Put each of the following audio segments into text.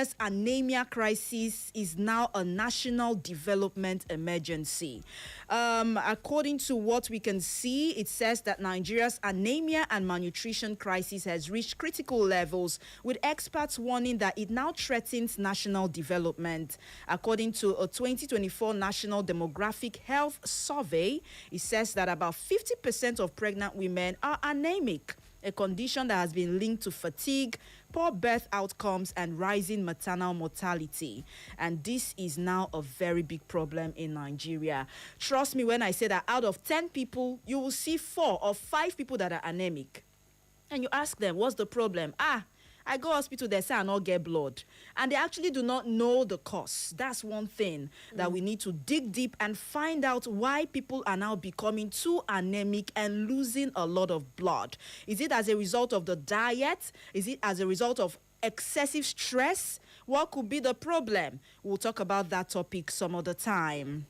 Nigeria's anemia crisis is now a national development emergency. According to what we can see, it says that Nigeria's anemia and malnutrition crisis has reached critical levels, with experts warning that it now threatens national development. According to a 2024 National Demographic Health Survey, it says that about 50% of pregnant women are anemic, a condition that has been linked to fatigue, poor birth outcomes, and rising maternal mortality. And this is now a very big problem in Nigeria. Trust me when I say that out of 10 people, you will see 4 or 5 people that are anemic. And you ask them, what's the problem? I go hospital, they say I not get blood. And they actually do not know the cause. That's one thing that we need to dig deep and find out why people are now becoming too anemic and losing a lot of blood. Is it as a result of the diet? Is it as a result of excessive stress? What could be the problem? We'll talk about that topic some other time.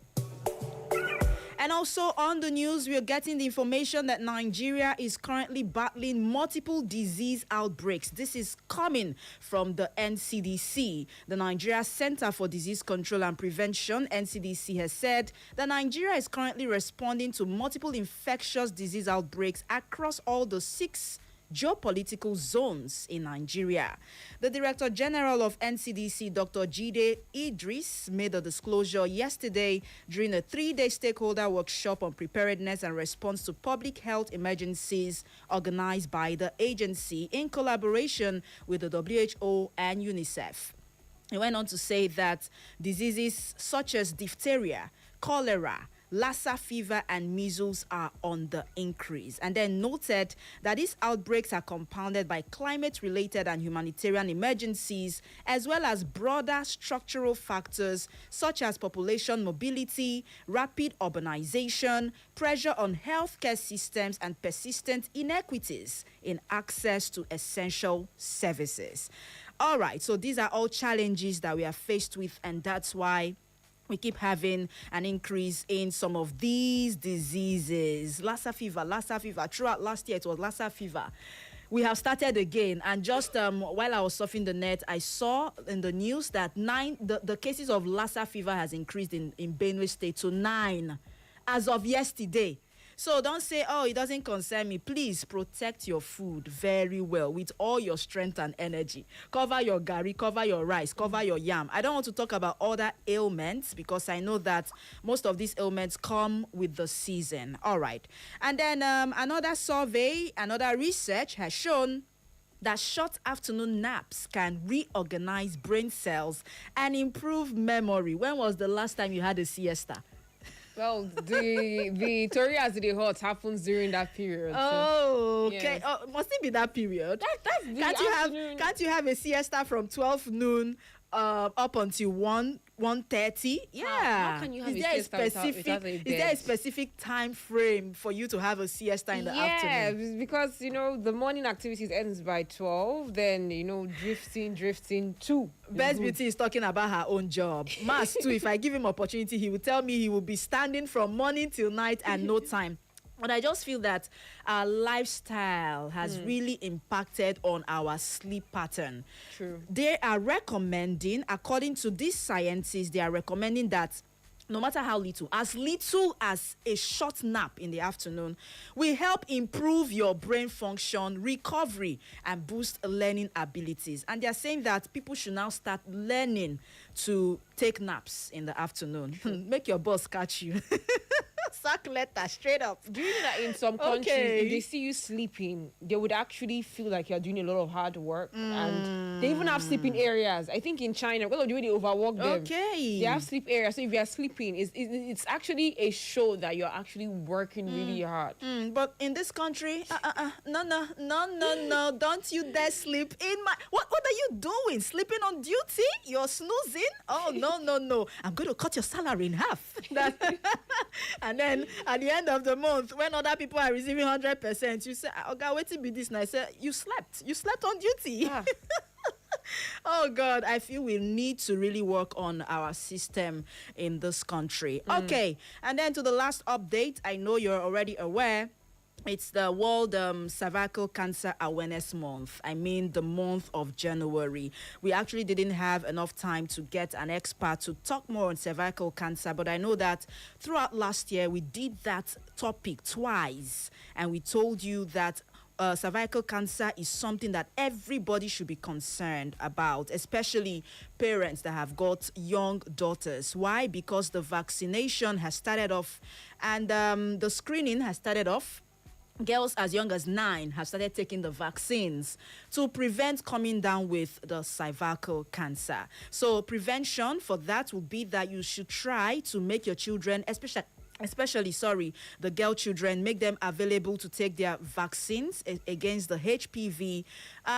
And also on the news, we are getting the information that Nigeria is currently battling multiple disease outbreaks. This is coming from the NCDC. The Nigeria Center for Disease Control and Prevention, NCDC, has said that Nigeria is currently responding to multiple infectious disease outbreaks across all the 6 geopolitical zones in Nigeria. The Director General of NCDC, Dr. Jide Idris, made the disclosure yesterday during a 3-day stakeholder workshop on preparedness and response to public health emergencies organized by the agency in collaboration with the WHO and UNICEF. He went on to say that diseases such as diphtheria, cholera, Lassa fever and measles are on the increase, and then noted that these outbreaks are compounded by climate-related and humanitarian emergencies, as well as broader structural factors such as population mobility, rapid urbanization, pressure on healthcare systems, and persistent inequities in access to essential services. All right, so these are all challenges that we are faced with, and that's why we keep having an increase in some of these diseases. Lassa fever. Throughout last year, it was Lassa fever. We have started again. And just while I was surfing the net, I saw in the news that the cases of Lassa fever has increased in Benue State to 9 as of yesterday. So don't say, oh, it doesn't concern me. Please protect your food very well with all your strength and energy. Cover your gari, cover your rice, cover your yam. I don't want to talk about other ailments because I know that most of these ailments come with the season. All right. And then another survey, another research has shown that short afternoon naps can reorganize brain cells and improve memory. When was the last time you had a siesta? Well, the Tory as the hot happens during that period. Oh, okay. Yes. Oh, must it be that period? That's the afternoon. Can't you have a siesta from 12 noon up until 1:30? Yeah. How can you have a siesta without a bed? Is there a specific time frame for you to have a siesta in the afternoon? Yeah, because, the morning activities ends by 12, then, drifting too. Best Beauty is talking about her own job. Mas too, if I give him opportunity, he will tell me he will be standing from morning till night and no time. But I just feel that our lifestyle has really impacted on our sleep pattern. True. They are recommending, according to these scientists, they are recommending that no matter how little as a short nap in the afternoon will help improve your brain function, recovery, and boost learning abilities. And they're saying that people should now start learning to take naps in the afternoon. Make your boss catch you. Sack letter straight up. Do you know that in some countries, if they see you sleeping, they would actually feel like you're doing a lot of hard work, and they even have sleeping areas. I think in China, because of the way they overwork them, they have sleep areas. So if you're sleeping, it's actually a show that you're actually working really hard. But in this country, no, don't you dare sleep in my. What are you doing? Sleeping on duty? You're snoozing? Oh no! I'm going to cut your salary in half. And then at the end of the month, when other people are receiving 100%, you say, "Okay, wait till be this." And I say, "You slept on duty." Yeah. Oh God, I feel we need to really work on our system in this country. Okay, and then to the last update, I know you're already aware It's the World Cervical Cancer Awareness Month. I mean, the month of January. We actually didn't have enough time to get an expert to talk more on cervical cancer, but I know that throughout last year, we did that topic twice, and we told you that cervical cancer is something that everybody should be concerned about, especially parents that have got young daughters. Why? Because the vaccination has started off and the screening has started off. Girls as young as 9 have started taking the vaccines to prevent coming down with the cervical cancer. So prevention for that would be that you should try to make your children, especially the girl children, make them available to take their vaccines against the HPV.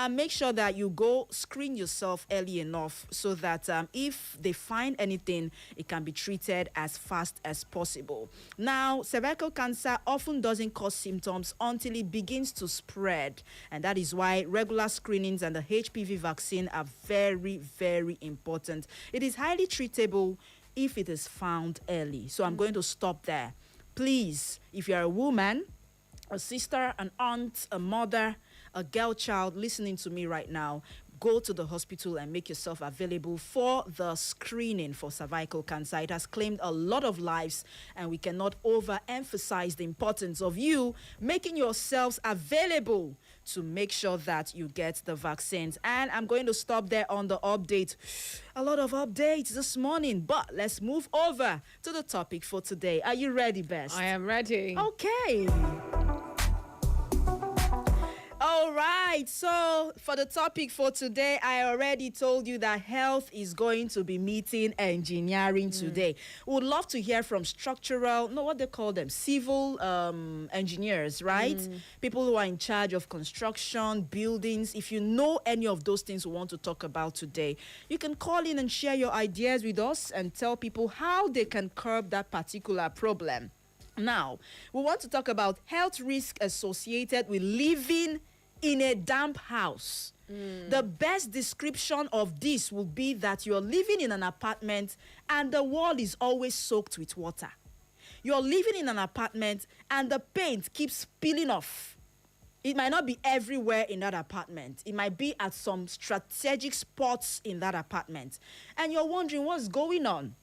Make sure that you go screen yourself early enough so that if they find anything, it can be treated as fast as possible. Now, cervical cancer often doesn't cause symptoms until it begins to spread, and that is why regular screenings and the HPV vaccine are very, very important. It is highly treatable if it is found early. So I'm going to stop there. Please, if you're a woman, a sister, an aunt, a mother, a girl child listening to me right now, go to the hospital and make yourself available for the screening for cervical cancer. It has claimed a lot of lives, and we cannot overemphasize the importance of you making yourselves available to make sure that you get the vaccines. And I'm going to stop there on the update. A lot of updates this morning, but let's move over to the topic for today. Are you ready, Best? I am ready. Okay. All right, so for the topic for today, I already told you that health is going to be meeting engineering today. We would love to hear from civil engineers, right? People who are in charge of construction, buildings. If you know any of those things we want to talk about today, you can call in and share your ideas with us and tell people how they can curb that particular problem. Now, we want to talk about health risk associated with living in a damp house. The best description of this would be that you're living in an apartment and the wall is always soaked with water. You're living in an apartment and the paint keeps peeling off. It might not be everywhere in that apartment. It might be at some strategic spots in that apartment. And you're wondering what's going on.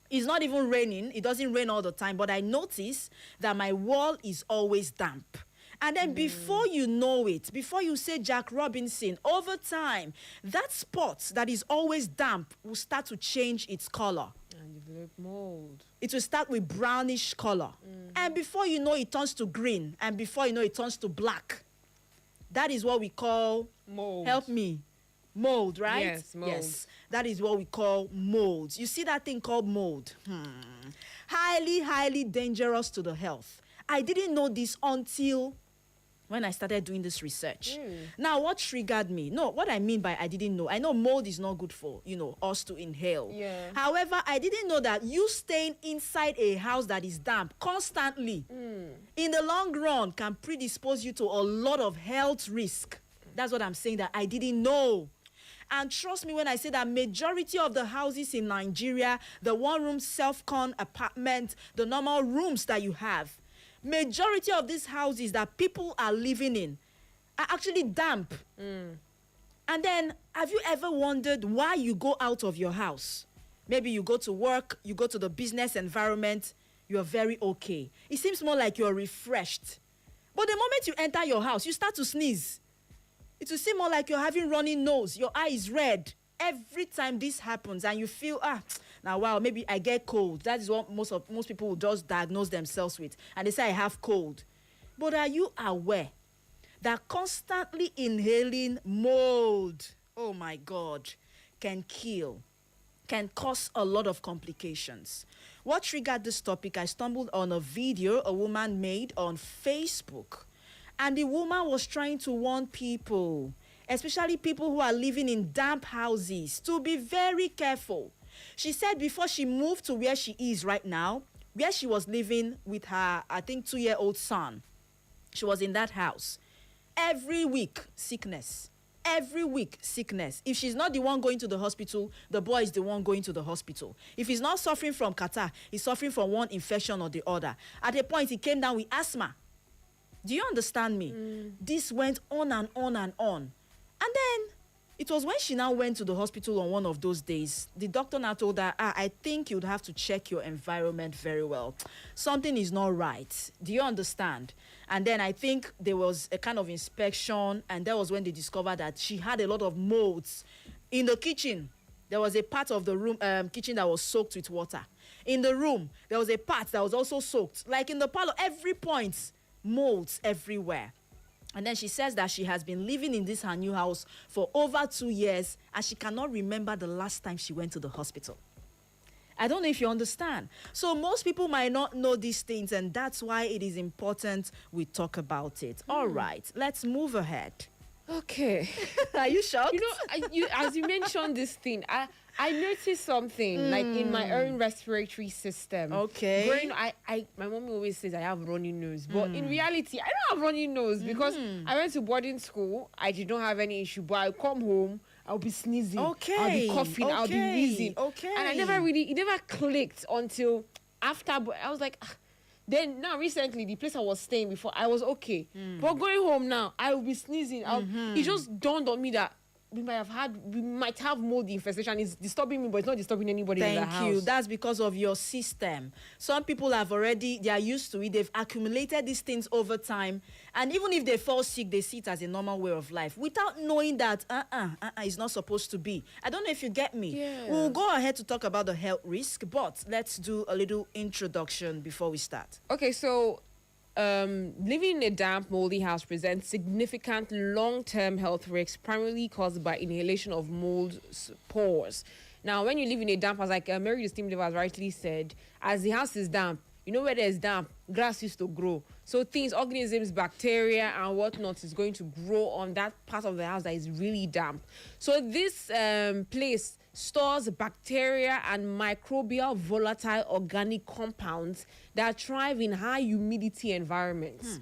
It's not even raining. It doesn't rain all the time, but I notice that my wall is always damp. And then before you know it, before you say Jack Robinson, over time, that spot that is always damp will start to change its color. And develop mold. It will start with brownish color. And before you know, it turns to green. And before you know, it turns to black. That is what we call mold. Help me. Mold, right? Yes, mold. Yes, that is what we call mold. You see that thing called mold? Highly, highly dangerous to the health. I didn't know this until when I started doing this research. Now, what triggered me? No, what I mean by I didn't know. I know mold is not good for, us to inhale. Yeah. However, I didn't know that you staying inside a house that is damp constantly, in the long run, can predispose you to a lot of health risk. That's what I'm saying, that I didn't know. And trust me when I say that majority of the houses in Nigeria, the one-room self-con apartment, the normal rooms that you have, majority of these houses that people are living in are actually damp. And then, have you ever wondered why you go out of your house? Maybe you go to work, you go to the business environment, you're very okay. It seems more like you're refreshed. But the moment you enter your house, you start to sneeze. It will seem more like you're having running nose, your eye is red. Every time this happens and you feel, now, wow, maybe I get cold. That is what most people will just diagnose themselves with. And they say, I have cold. But are you aware that constantly inhaling mold, oh my God, can cause a lot of complications? What triggered this topic? I stumbled on a video a woman made on Facebook. And the woman was trying to warn people, especially people who are living in damp houses, to be very careful. She said before she moved to where she is right now, where she was living with her, I think, 2-year-old son, she was in that house. Every week, sickness. Every week, sickness. If she's not the one going to the hospital, the boy is the one going to the hospital. If he's not suffering from catarrh, he's suffering from one infection or the other. At a point, he came down with asthma. Do you understand me? This went on and on and on. And then it was when she now went to the hospital on one of those days, the doctor now told her, I think you'd have to check your environment very well. Something is not right. Do you understand? And then I think there was a kind of inspection, and that was when they discovered that she had a lot of molds in the kitchen. There was a part of the room, kitchen that was soaked with water. In the room, there was a part that was also soaked. Like in the parlor, every point, molds everywhere. And then she says that she has been living in this her new house for over 2 years, and she cannot remember the last time she went to the hospital. I don't know if you understand. So most people might not know these things, and that's why it is important we talk about it. All right, let's move ahead. Okay. Are you shocked? As you mentioned this thing, I noticed something like in my own respiratory system. Okay. Growing, my mommy always says I have runny nose, but in reality, I don't have runny nose because I went to boarding school. I did not have any issue, but I come home, I'll be sneezing. Okay. I'll be coughing. Okay. I'll be wheezing. Okay. And it never clicked until after. I was like. Then now recently the place I was staying before I was okay, but going home now I will be sneezing. It just dawned on me that we might have mold infestation. It's disturbing me, but it's not disturbing anybody in the house. Thank you. That's because of your system. Some people they are used to it. They've accumulated these things over time. And even if they fall sick, they see it as a normal way of life without knowing that it's not supposed to be. I don't know if you get me. Yeah. We'll go ahead to talk about the health risk, but let's do a little introduction before we start. Okay, so living in a damp, moldy house presents significant long-term health risks, primarily caused by inhalation of mold spores. Now, when you live in a damp house, like Mary the Steam Liver has rightly said, as the house is damp, you know where there's damp, grass used to grow. So things, organisms, bacteria, and whatnot is going to grow on that part of the house that is really damp. So this place stores bacteria and microbial volatile organic compounds that thrive in high humidity environments.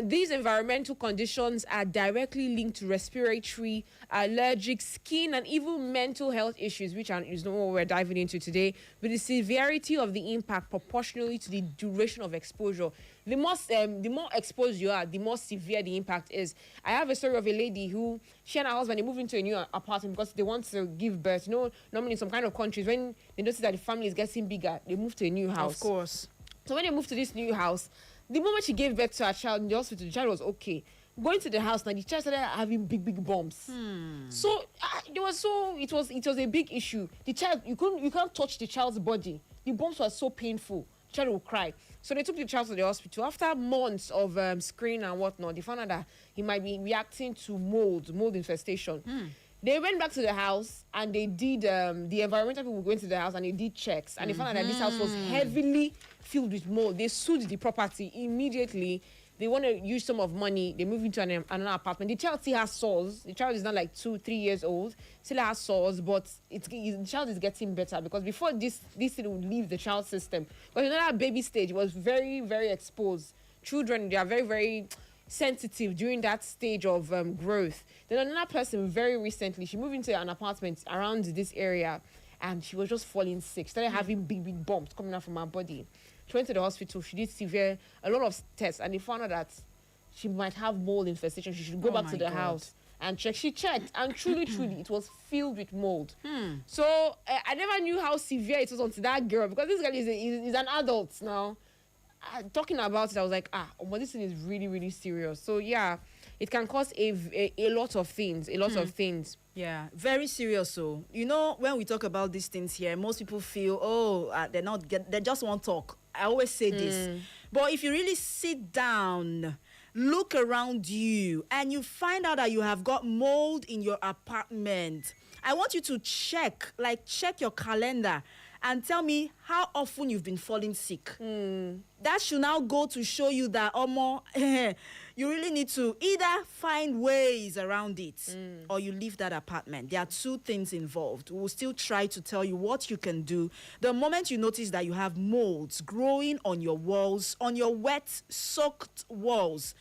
These environmental conditions are directly linked to respiratory, allergic, skin, and even mental health issues, which is not what we're diving into today, but the severity of the impact proportionally to the duration of exposure. The more exposed you are, the more severe the impact is. I have a story of a lady who, she and her husband, they moved into a new apartment because they want to give birth. You know, normally in some kind of countries, when they notice that the family is getting bigger, they move to a new house. Of course. So when they moved to this new house, the moment she gave birth to her child in the hospital, the child was okay. Going to the house now, the child started having big bumps. So it was a big issue. The child, you can't touch the child's body. The bumps were so painful. The child would cry. So they took the child to the hospital. After months of screening and whatnot, they found out that he might be reacting to mold infestation. They went back to the house and they did, the environmental people went to the house and they did checks. And they found out that this house was heavily filled with mold. They sued the property immediately. They want to use some of money. They move into another apartment. The child still has sores. The child is not like 2-3 years old. Still has sores, but the child is getting better because before this thing would leave the child's system. But in that baby stage, it was very, very exposed. Children, they are very, very sensitive during that stage of growth. Then another person very recently, she moved into an apartment around this area and she was just falling sick. Started having big bumps coming out from her body. She went to the hospital. She did a lot of tests, and they found out that she might have mold infestation. She should go back to the house and check. She checked, and truly, it was filled with mold. So I never knew how severe it was until that girl, because this girl is an adult now. Talking about it, I was like, this thing is really, really serious. So yeah, it can cause a lot of things. Of things. Yeah, very serious. So, when we talk about these things here, most people feel, they just won't talk. I always say this. But if you really sit down, look around you, and you find out that you have got mold in your apartment, I want you to check your calendar and tell me how often you've been falling sick. That should now go to show you that, you really need to either find ways around it or you leave that apartment. There are two things involved. We'll still try to tell you what you can do. The moment you notice that you have molds growing on your walls, on your wet, soaked walls,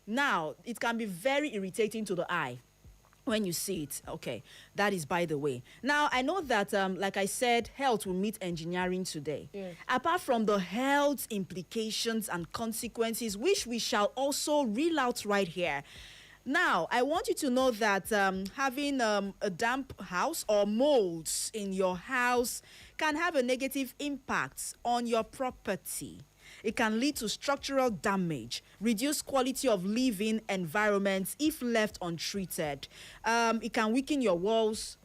now it can be very irritating to the eye. when you see it. Okay, that is by the way. Now, I know that, like I said, health will meet engineering today. Yes. Apart from the health implications and consequences, which we shall also reel out right here. Now, I want you to know that having a damp house or molds in your house can have a negative impact on your property. It can lead to structural damage, reduce quality of living environments if left untreated. It can weaken your walls,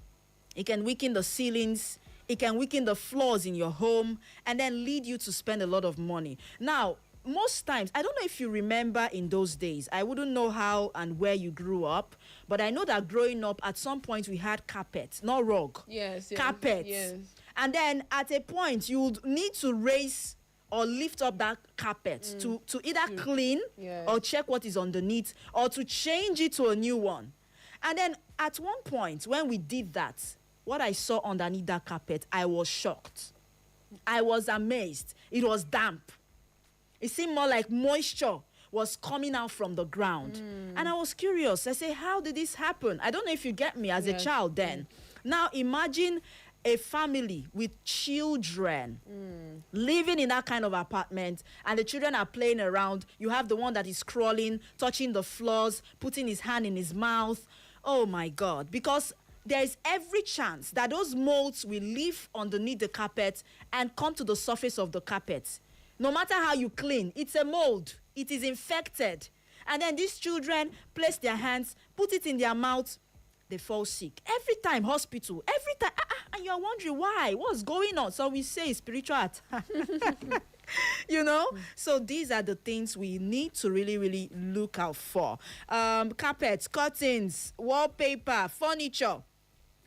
it can weaken the ceilings, it can weaken the floors in your home, and then lead you to spend a lot of money. Now, most times, I don't know if you remember in those days, I wouldn't know how and where you grew up, but I know that growing up, at some point we had carpet, not rug. Yes. Carpet. Yes. And then at a point, you would need to raise or lift up that carpet to either clean or check what is underneath, or to change it to a new one. And then at one point, when we did that, what I saw underneath that carpet, I was shocked. I was amazed. It was damp. It seemed more like moisture was coming out from the ground. And I was curious. I say, how did this happen? I don't know if you get me as a child then. Now imagine a family with children living in that kind of apartment, and the children are playing around. You have the one that is crawling, touching the floors, putting his hand in his mouth. Oh my God. Because there is every chance that those molds will live underneath the carpet and come to the surface of the carpet. No matter how you clean, it's a mold. It is infected. And then these children place their hands, put it in their mouth, they fall sick. Every time, hospital, every time. And you're wondering why, what's going on? So we say spiritual attack. You know? So these are the things we need to really, really look out for. Carpets, curtains, wallpaper, furniture.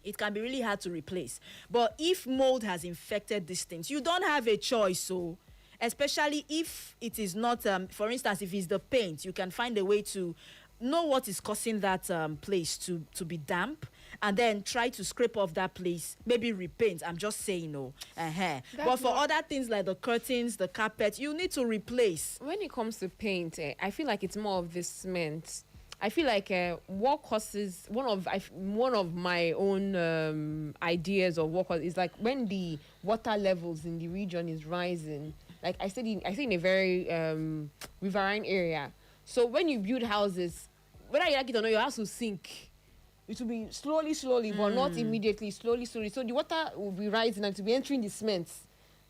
It can be really hard to replace. But if mold has infected these things, you don't have a choice. So, especially if it is not, for instance, if it's the paint, you can find a way to know what is causing that place to be damp, and then try to scrape off that place, maybe repaint. I'm just saying, no. But for other things like the curtains, the carpet, you need to replace. When it comes to paint, I feel like it's more of the cement. I feel like what causes one of my own ideas of what causes is like when the water levels in the region is rising. Like I said in a very riverine area. So when you build houses, whether you like it or not, your house will sink. It will be slowly, but not immediately, slowly. So the water will be rising and it will be entering the cement.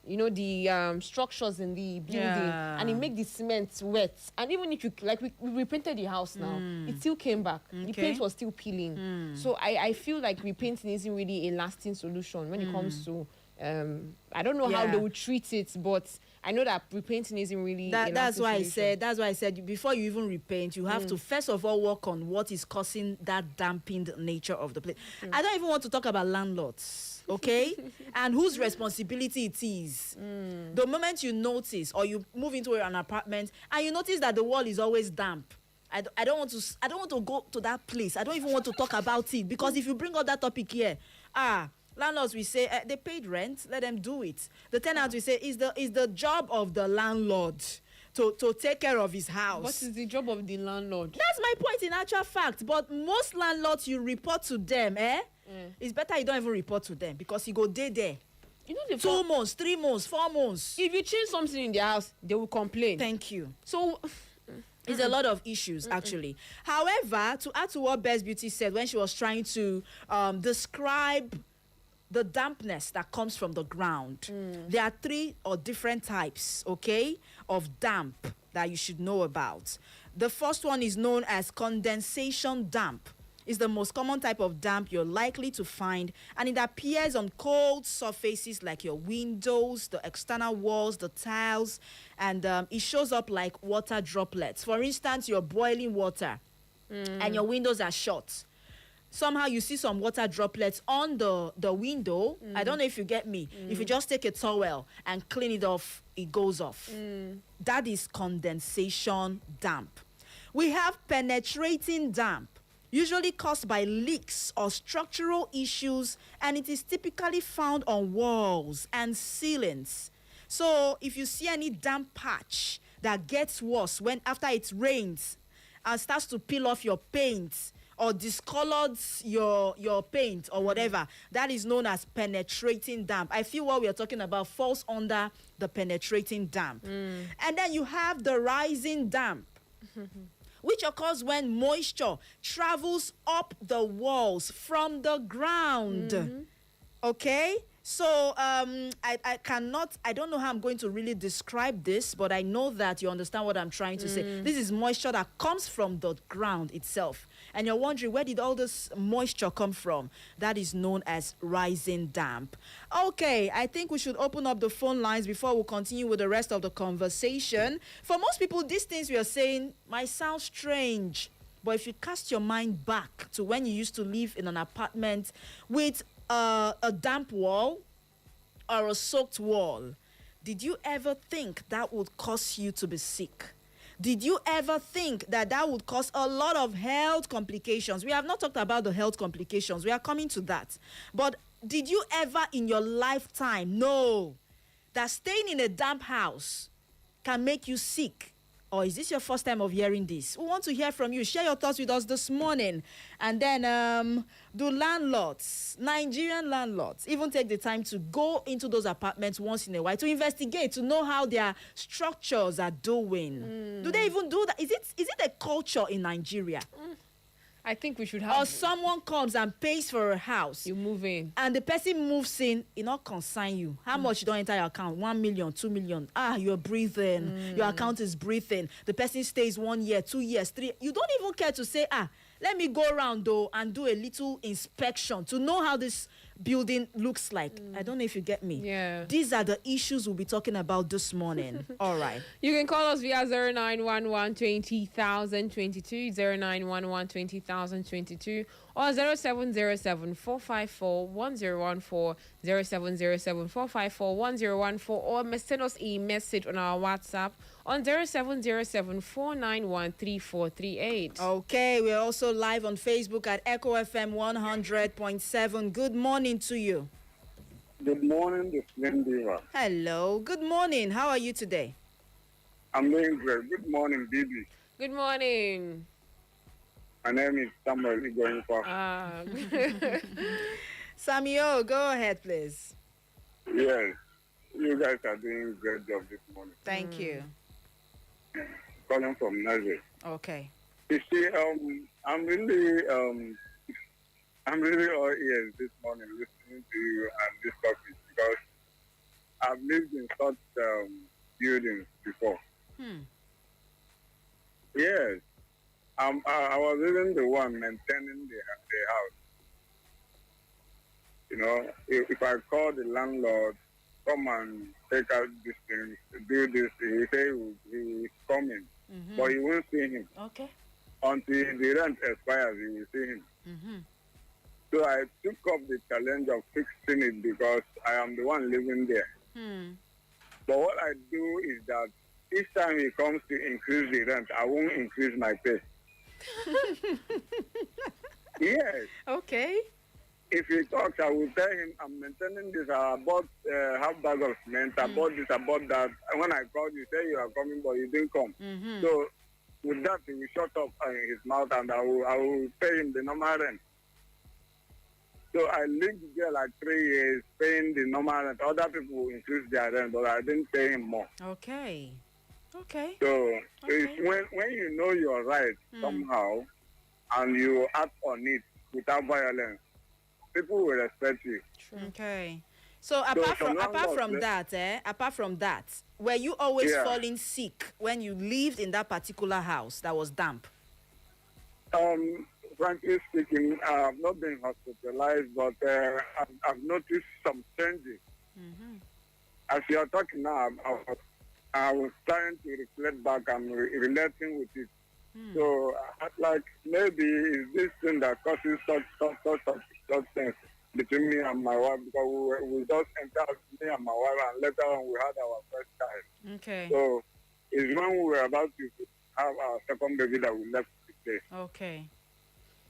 You know, the structures in the building, and it make the cement wet. And even if you, like, we repainted the house now, it still came back. Okay. The paint was still peeling. So I feel like repainting isn't really a lasting solution when it comes to, I don't know how they would treat it, but I know that repainting isn't really that's why I said before you even repaint, you have to first of all work on what is causing that dampened nature of the place. I don't even want to talk about landlords, okay? And whose responsibility it is. The moment you notice, or you move into an apartment and you notice that the wall is always damp, I don't want to go to that place. I don't even want to talk about it, because if you bring up that topic here, landlords, we say they paid rent, let them do it. The tenant, we say, is the job of the landlord to take care of his house. What is the job of the landlord? That's my point in actual fact. But most landlords, you report to them, it's better you don't even report to them, because you go there. You know, 2 months, 3 months, 4 months. If you change something in their house, they will complain. Thank you. So it's a lot of issues, actually. However, to add to what Best Beauty said when she was trying to describe the dampness that comes from the ground. There are 3 or different types, okay, of damp that you should know about. The first one is known as condensation damp. It's the most common type of damp you're likely to find, and it appears on cold surfaces like your windows, the external walls, the tiles, and it shows up like water droplets. For instance, you're boiling water and your windows are shut. Somehow you see some water droplets on the window. I don't know if you get me. If you just take a towel and clean it off, it goes off. That is condensation damp. We have penetrating damp, usually caused by leaks or structural issues, and it is typically found on walls and ceilings. So if you see any damp patch that gets worse after it rains and starts to peel off your paint, or discolored your paint or whatever, that is known as penetrating damp. I feel what we are talking about falls under the penetrating damp. And then you have the rising damp, which occurs when moisture travels up the walls from the ground. Okay? So I don't know how I'm going to really describe this, but I know that you understand what I'm trying to say. This is moisture that comes from the ground itself. And you're wondering, where did all this moisture come from? That is known as rising damp. Okay, I think we should open up the phone lines before we continue with the rest of the conversation. For most people, these things we are saying might sound strange, but if you cast your mind back to when you used to live in an apartment with a damp wall or a soaked wall, did you ever think that would cause you to be sick? Did you ever think that would cause a lot of health complications? We have not talked about the health complications. We are coming to that. But did you ever in your lifetime know that staying in a damp house can make you sick? Or is this your first time of hearing this? We want to hear from you. Share your thoughts with us this morning. And then do landlords, Nigerian landlords, even take the time to go into those apartments once in a while to investigate, to know how their structures are doing? Do they even do that? Is it a culture in Nigeria? I think we should have. Or someone comes and pays for a house. You move in. And the person moves in, it not consign you. How much you don't enter your account? 1 million, 2 million. You're breathing. Your account is breathing. The person stays 1 year, 2 years, 3. You don't even care to say, let me go around though and do a little inspection to know how this building looks like. I don't know if you get me. Yeah. These are the issues we'll be talking about this morning. All right. You can call us via 0911 20,022, 0911 20,022, or 0707 454 1014, 0707 454 1014, or send us a message on our WhatsApp on 0707 491 3438. Okay, we're also live on Facebook at Echo FM 100.7. Good morning to you. Good morning, this is Lindiva. Hello, good morning. How are you today? I'm doing great. Good morning, Bibi. Good morning. My name is Samuel Igoinfa. Samuel, go ahead, please. Yes, you guys are doing a great job this morning. Thank you. Calling from Nazareth. Okay. You see, I'm really all ears this morning listening to you and this topic because I've lived in such buildings before. Yes. I was even the one maintaining the house. You know, if I call the landlord, come and take out these things, do this, he say he's coming. But you won't see him. Okay. Until the rent expires, you will see him. So I took up the challenge of fixing it because I am the one living there. But what I do is that each time he comes to increase the rent, I won't increase my pay. Yes. Okay. If he talks, I will tell him, I'm maintaining this. I bought half bag of cement. I bought this, I bought that. And when I called, you say you are coming, but you didn't come. So with that, he will shut up his mouth and I will pay him the normal rent. So I lived there like 3 years, paying the normal rent. Other people will increase their rent, but I didn't pay him more. Okay. Okay. So it's when you know you're right somehow and you act on it without violence, people will respect you. Okay. So apart from that, were you always falling sick when you lived in that particular house that was damp? Frankly speaking, I've not been hospitalized, but I've noticed some changes. As you are talking now, I was trying to reflect back and relating with it. So, like, maybe it's this thing that causes such things between me and my wife, because we just entered, me and my wife, and later on we had our first child. Okay. So, it's when we were about to have our second baby that we left the place. Okay.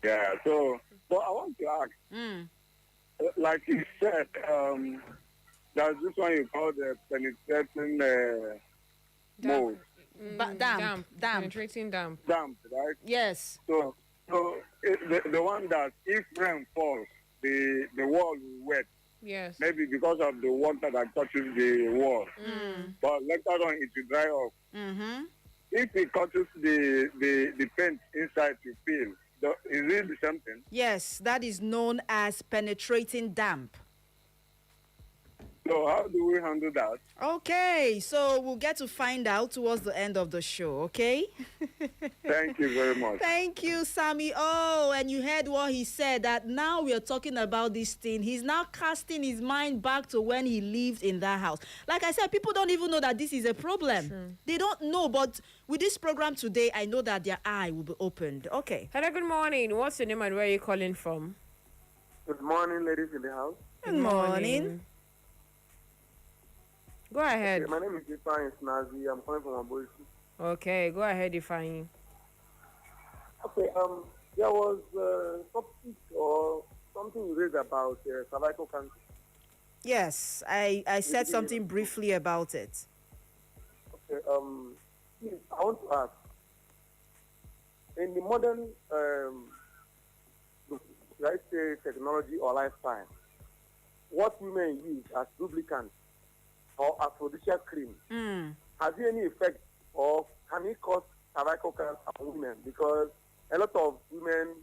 Yeah, so, but I want to ask, like you said, there's this one you call the penetrating mode. Damp. Penetrating damp. Damp, right? Yes. So the one that if rain falls, the wall will wet. Yes. Maybe because of the water that touches the wall. But later on, it will dry off. If it touches the paint inside to peel, is it the same thing? Yes, that is known as penetrating damp. So how do we handle that? Okay, so we'll get to find out towards the end of the show, okay? Thank you very much. Thank you, Sammy. Oh, and you heard what he said, that now we are talking about this thing. He's now casting his mind back to when he lived in that house. Like I said, people don't even know that this is a problem. Sure. They don't know, but with this program today, I know that their eye will be opened. Okay. Hello, good morning. What's your name and where are you calling from? Good morning, ladies in the house. Good morning. Go ahead. Okay, my name is Ifeanyi Snazi. I'm calling from Aboisi. Okay, go ahead, Ifeanyi. Okay, there was a topic or something you raised about cervical cancer. Yes, I said something briefly about it. Okay, please, I want to ask, in the modern, let's say, technology or lifestyle, what women use as lubricants or aphrodisiac cream, has it any effect or can it cause cervical cancer on women? Because a lot of women,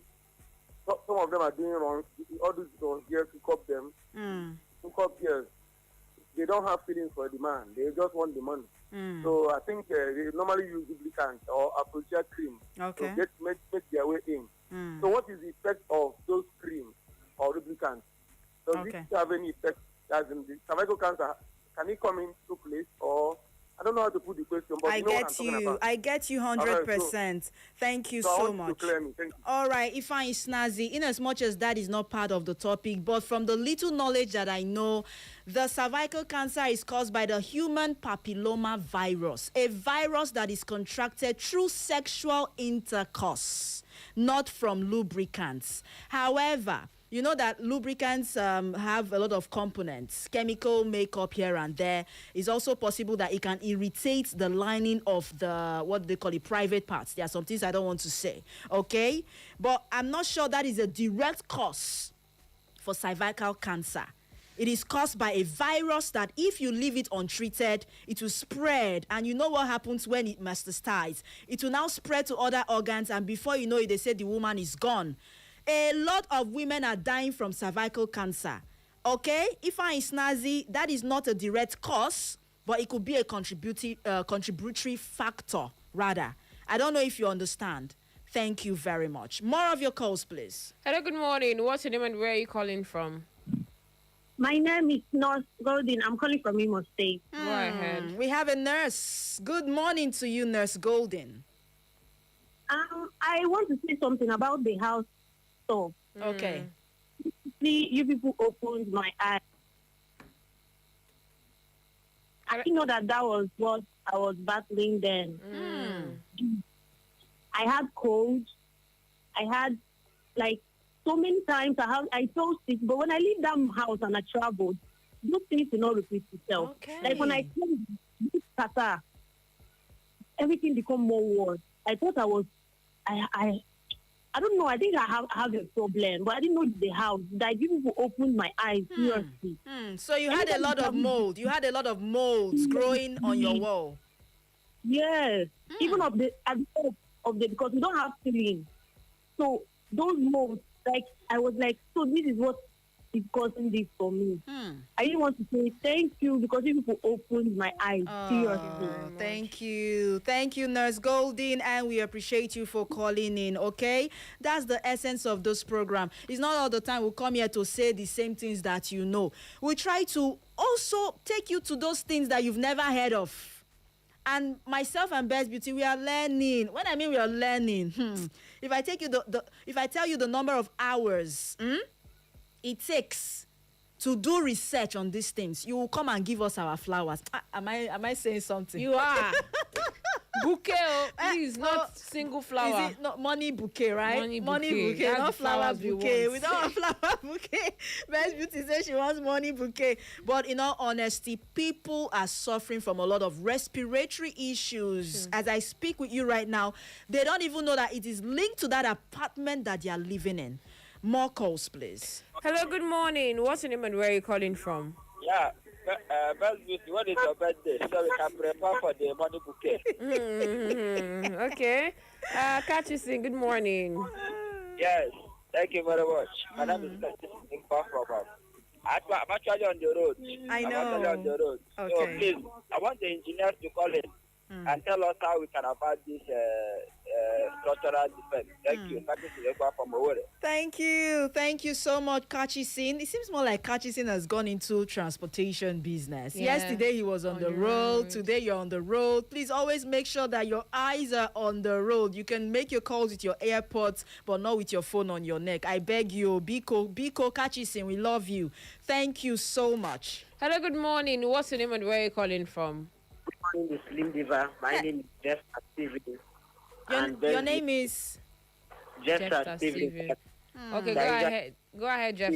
some of them are doing wrong, all these girls hook up them, hook up girls, they don't have feelings for the man, they just want the money. So I think they normally use lubricant or aphrodisiac cream to make their way in. So what is the effect of those creams or lubricants? Does it have any effect as in the cervical cancer? Can it come into place, or I don't know how to put the question, but you know what I'm talking about. I get you 100%. Thank you so much. Clear me. Thank you. All right, Ifeanyi Snazi, in as much as that is not part of the topic, but from the little knowledge that I know, the cervical cancer is caused by the human papilloma virus, a virus that is contracted through sexual intercourse, not from lubricants. However, you know that lubricants have a lot of components, chemical makeup here and there. It's also possible that it can irritate the lining of the, what they call it, private parts. There are some things I don't want to say, okay? But I'm not sure that is a direct cause for cervical cancer. It is caused by a virus that if you leave it untreated, it will spread. And you know what happens when it metastasizes? It will now spread to other organs, and before you know it, they say the woman is gone. A lot of women are dying from cervical cancer. Okay? Ifeanyi Snazi, that is not a direct cause, but it could be a contributory factor, rather. I don't know if you understand. Thank you very much. More of your calls, please. Hello, good morning. What's your name and where are you calling from? My name is Nurse Golden. I'm calling from Imo State. Go ahead. We have a nurse. Good morning to you, Nurse Golden. I want to say something about the house stove. Okay. See, you people opened my eyes. I didn't know that was what I was battling then. I had cold. I had, like, so many times I felt sick, but when I leave that house and I traveled, those things do not repeat itself. Okay. Like when I came this Qatar, everything become more worse. I thought I don't know, I think I have a problem, but I didn't know the house. Like, people opened my eyes, seriously. So you had a lot of mold. You had a lot of molds growing on your wall. Yes. Even at the top of the, because we don't have ceiling. So those molds, like, I was like, so this is what is causing this for me. I didn't want to say thank you because you people opened my eyes. Seriously. Thank you. Thank you, Nurse Golden, and we appreciate you for calling in, okay? That's the essence of this program. It's not all the time we come here to say the same things that you know. We try to also take you to those things that you've never heard of. And myself and Best Beauty, we are learning. When I mean we are learning, if I take you if I tell you the number of hours it takes to do research on these things, you will come and give us our flowers. Am I saying something? You are. Bouquet, please, not single flower. Is it not money bouquet, right? Money bouquet. Not flower bouquet. We don't want flower bouquet. Best Beauty says she wants money bouquet. But in all honesty, people are suffering from a lot of respiratory issues. As I speak with you right now, they don't even know that it is linked to that apartment that they are living in. More calls, please. Hello, good morning. What's your name and where are you calling from? Yeah. Best Beauty, what is your birthday? So we can prepare for the money bouquet. Okay. Catch you soon. Good morning. Yes, thank you very much. My name is Blessing from I'm actually on the road. I know. I'm actually on the road. Okay. So please, I want the engineers to call in and tell us how we can avoid this structural defect. Thank you. Thank you so much, Kachisin. It seems more like Kachisin has gone into transportation business. Yeah. Yesterday he was on the road. Today you're on the road. Please always make sure that your eyes are on the road. You can make your calls with your AirPods, but not with your phone on your neck. I beg you, Biko Kachisin, we love you. Thank you so much. Hello, good morning. What's your name and where are you calling from? My name is Slim Diva. My name is Jeff Steven. Your name is? Jeff Steven. Okay, go ahead, Jeff.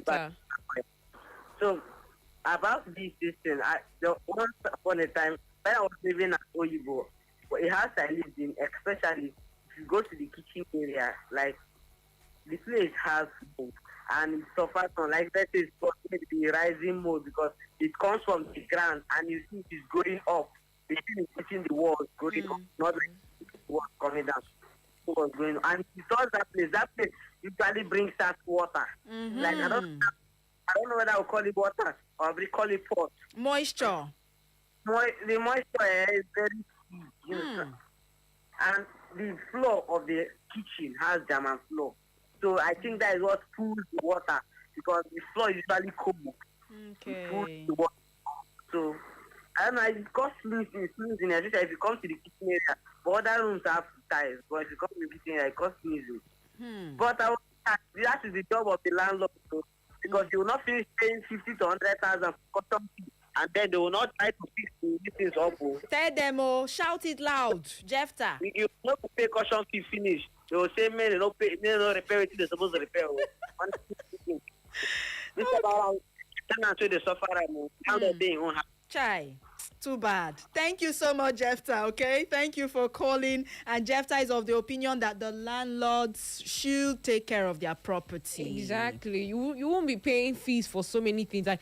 So, about this thing, once upon a time, when I was living at Oyibo, a house I lived in, especially if you go to the kitchen area, like, the place has food, and it suffers from, like, that is the rising mode because it comes from the ground, and you see it is going up. The thing is hitting the walls, going up, not like the walls coming down. Was going on. And it was that place usually brings that water. Like I don't know whether I'll call it water or I'll call it pot. Moisture. The moisture is very huge. And the floor of the kitchen has German floor. So I think that is what pulls the water because the floor is usually cold. Okay. It pulls the water. So I don't know, it costs sneezing, especially if you come to the kitchen area. But other rooms have tiles, but if you come to the kitchen area, it costs sneezing. But that is the job of the landlord, because you will not finish paying 50 to 100,000 for custom fee, and then they will not try to fix the things up. Tell them, shout it loud, Jefta. You will not pay caution fee finish. They will say, man, they don't repair it, they're supposed to repair. This is about the suffer, how they're being on. Chai. Too bad. Thank you so much, Jefta, okay? Thank you for calling. And Jefta is of the opinion that the landlords should take care of their property. Exactly. You won't be paying fees for so many things. Like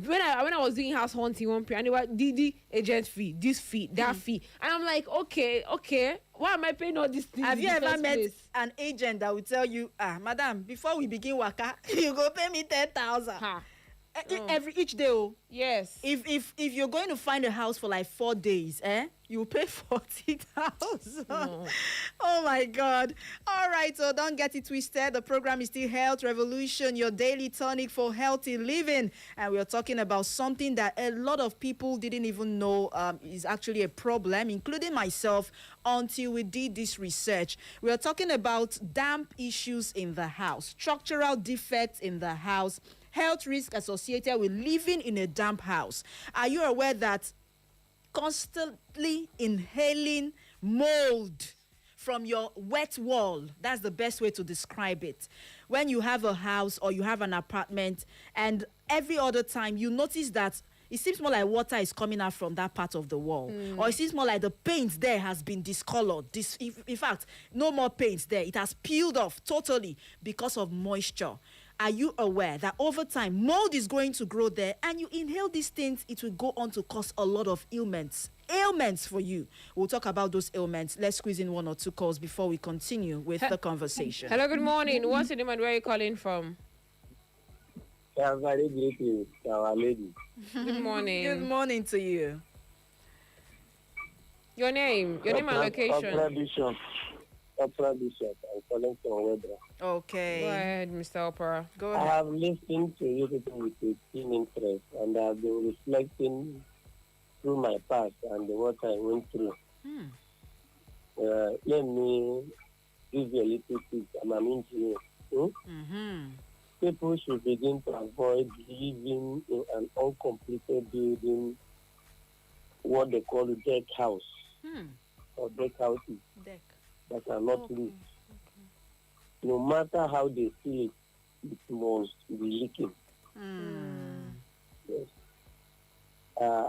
when I was doing house hunting one period, and they were the agent fee, this fee, that fee. And I'm like, okay. Why am I paying all these things? Have you ever met an agent that will tell you, madam, before we begin waka, you go pay me 10,000. Each day, yes. If you're going to find a house for like 4 days, you pay 40,000. Oh my God! All right, so don't get it twisted. The program is still Health Revolution, your daily tonic for healthy living, and we are talking about something that a lot of people didn't even know is actually a problem, including myself, until we did this research. We are talking about damp issues in the house, structural defects in the house, health risk associated with living in a damp house. Are you aware that constantly inhaling mold from your wet wall, that's the best way to describe it, when you have a house or you have an apartment, and every other time you notice that it seems more like water is coming out from that part of the wall, or it seems more like the paint there has been discolored. In fact, no more paint there. It has peeled off totally because of moisture. Are you aware that over time, mold is going to grow there, and you inhale these things, it will go on to cause a lot of ailments for you. We'll talk about those ailments. Let's squeeze in 1 or 2 calls before we continue with the conversation. Hello, good morning. What's your name and where are you calling from? Very great, our lady. Good morning. Good morning to you. Your name and location. Opera Bishop. I'm calling from Wedra. Okay. Go ahead, Mr. Opera. Go ahead. I have listened to you people with a keen interest, and I've been reflecting through my past and what I went through. Let me give you a little tip. I'm an engineer. People should begin to avoid living in an uncompleted building, what they call a deck house. or deck houses that are not roofed. Okay. No matter how they seal it, it must be leaking. Yes.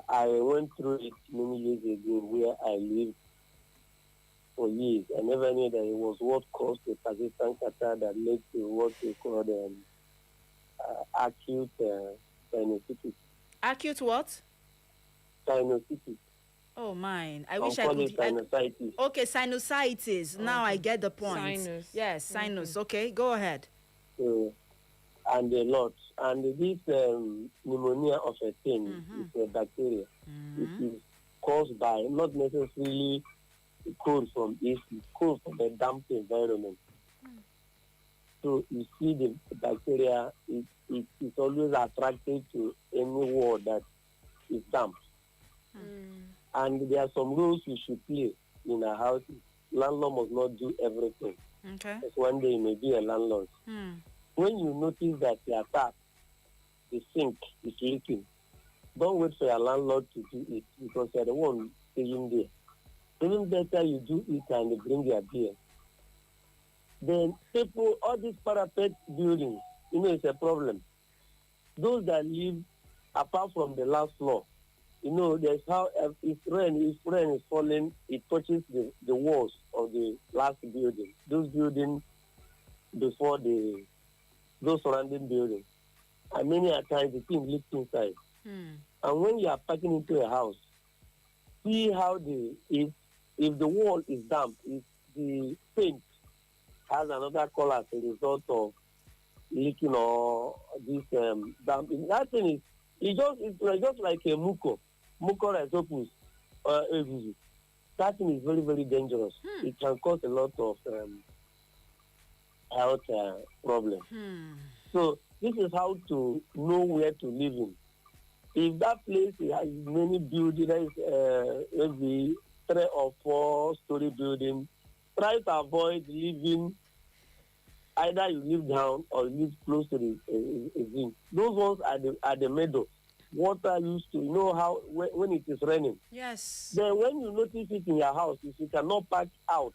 I went through it many years ago where I lived for years. I never knew that it was what caused the persistent catarrh that led to what they call acute sinusitis. Acute what? Sinusitis. Oh, mine. I wish I could. Sinusitis. Okay, sinusitis. Okay. Now I get the point. Sinus. Yes, sinus. Okay, go ahead. And a lot. And this pneumonia of a thing is a bacteria. It is caused by not necessarily cold from AC, cold from a damp environment. So you see the bacteria, it is always attracted to any wall that is damp. And there are some rules we should play in our house. Landlord must not do everything. Okay. Because one day you may be a landlord. When you notice that your tap, the sink is leaking, don't wait for your landlord to do it because you're the one staying there. Even better you do it and bring your beer. Then people, all these parapet buildings, it's a problem. Those that live apart from the last floor, there's how if rain is falling, it touches the walls of the last building. Those buildings before those surrounding buildings. And many a times the thing leaks inside. And when you are packing into a house, see how if the wall is damp, if the paint has another color as a result of leaking or this damp, that thing is it's just like a mucormycosis egusi. That thing is very, very dangerous. It can cause a lot of health problems. So this is how to know where to live in. If that place has many buildings, maybe 3 or 4 story buildings, try to avoid living. Either you live down or you live close to the zinc. Those ones are the meadow. Water used to, how when it is raining. Yes. Then when you notice it in your house, if you cannot pack out,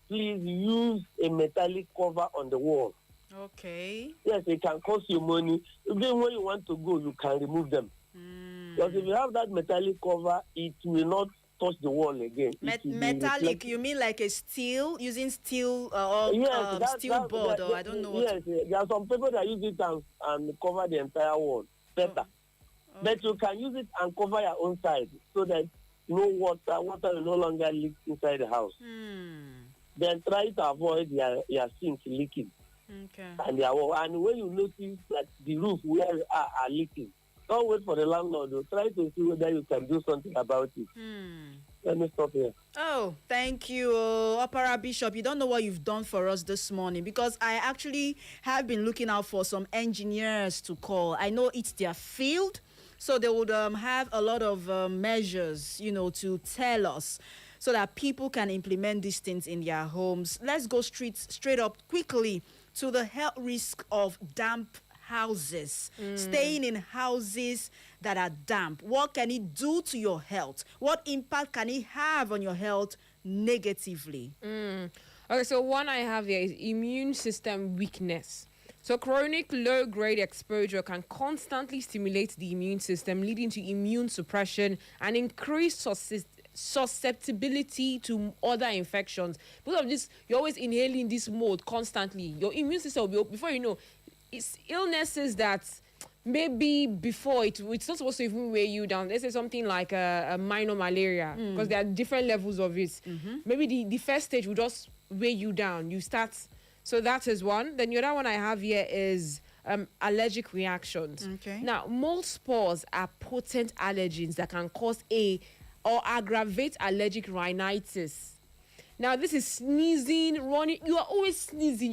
please use a metallic cover on the wall. Okay. Yes, it can cost you money. Even when you want to go, you can remove them. Because if you have that metallic cover, it will not touch the wall again. Metallic, you mean like a steel, using steel steel board, or I don't know what. Yes, there are some people that use it and cover the entire wall. Better. But you can use it and cover your own side so that no water will no longer leak inside the house. Then try to avoid your sink leaking. Okay. And when you notice that the roof where are leaking, don't wait for the landlord. Try to see whether you can do something about it. Let me stop here. Oh, thank you, Opera Bishop. You don't know what you've done for us this morning, because I actually have been looking out for some engineers to call. I know it's their field, so they would have a lot of measures, to tell us, so that people can implement these things in their homes. Let's go straight up quickly to the health risk of damp houses. Staying in houses that are damp. What can it do to your health? What impact can it have on your health negatively? Okay, so one I have here is immune system weakness. So chronic low-grade exposure can constantly stimulate the immune system, leading to immune suppression and increased susceptibility to other infections. Because of this, you're always inhaling this mode constantly. Your immune system will be, before you know, it's illnesses that maybe before it's not supposed to even weigh you down. Let's say something like a minor malaria, because there are different levels of it. Maybe the first stage will just weigh you down. You start. So that is one. Then the other one I have here is allergic reactions. Okay. Now, mold spores are potent allergens that can cause or aggravate allergic rhinitis. Now, this is sneezing, running. You are always sneezing.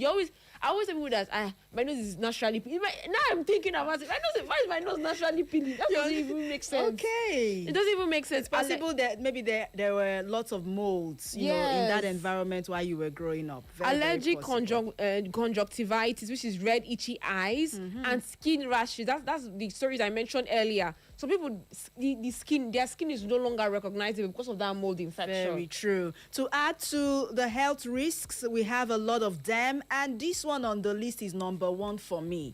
I always tell people that my nose is naturally peeling. Now I'm thinking about it. Why is my nose naturally peeling? That doesn't even make sense. Okay. It doesn't even make sense. Possible that maybe there were lots of molds, you know, in that environment while you were growing up. Allergic conjunctivitis, which is red, itchy eyes, and skin rashes. That's the stories I mentioned earlier. So people, their skin is no longer recognizable because of that mold infection. Very true. To add to the health risks, we have a lot of them, and this one on the list is number one for me.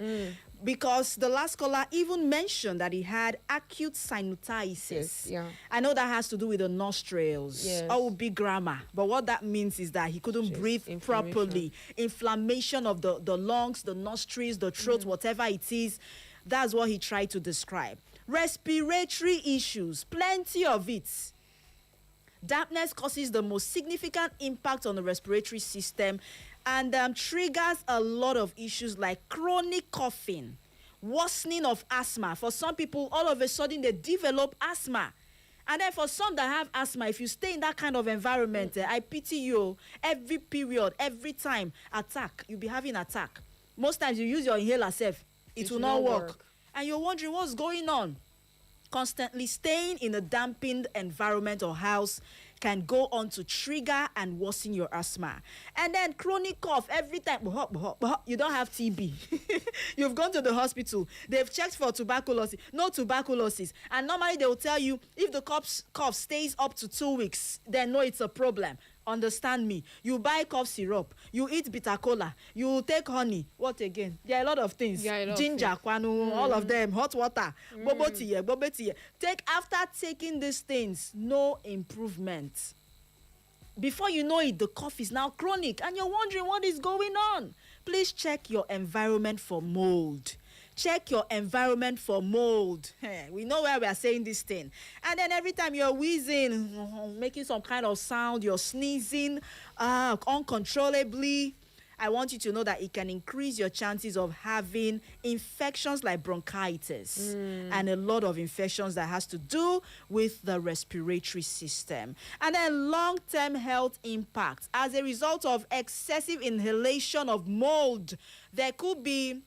Because the last caller even mentioned that he had acute sinusitis. Yes, yeah. I know that has to do with the nostrils. Yes. All big grammar. But what that means is that he couldn't breathe properly. Inflammation of the lungs, the nostrils, the throat, whatever it is. That's what he tried to describe. Respiratory issues, plenty of it. Dampness causes the most significant impact on the respiratory system and triggers a lot of issues like chronic coughing, worsening of asthma. For some people, all of a sudden, they develop asthma. And then for some that have asthma, if you stay in that kind of environment, I pity you. Every period, every time, attack. You'll be having attack. Most times you use your inhaler self. It will not work. And you're wondering what's going on. Constantly staying in a dampened environment or house can go on to trigger and worsen your asthma. And then chronic cough every time. You don't have TB. You've gone to the hospital. They've checked for tuberculosis. No tuberculosis. And normally they will tell you if the cough stays up to 2 weeks, then no, it's a problem. Understand me. You buy cough syrup. You eat bitter cola. You take honey. What again? There are a lot of things. Ginger, kwanu, all of them. Hot water. Bobo tiye. After taking these things, no improvement. Before you know it, the cough is now chronic and you're wondering what is going on. Please check your environment for mold. Check your environment for mold. We know where we are saying this thing. And then every time you're wheezing, making some kind of sound, you're sneezing uncontrollably, I want you to know that it can increase your chances of having infections like bronchitis and a lot of infections that has to do with the respiratory system. And then long-term health impacts. As a result of excessive inhalation of mold, there could be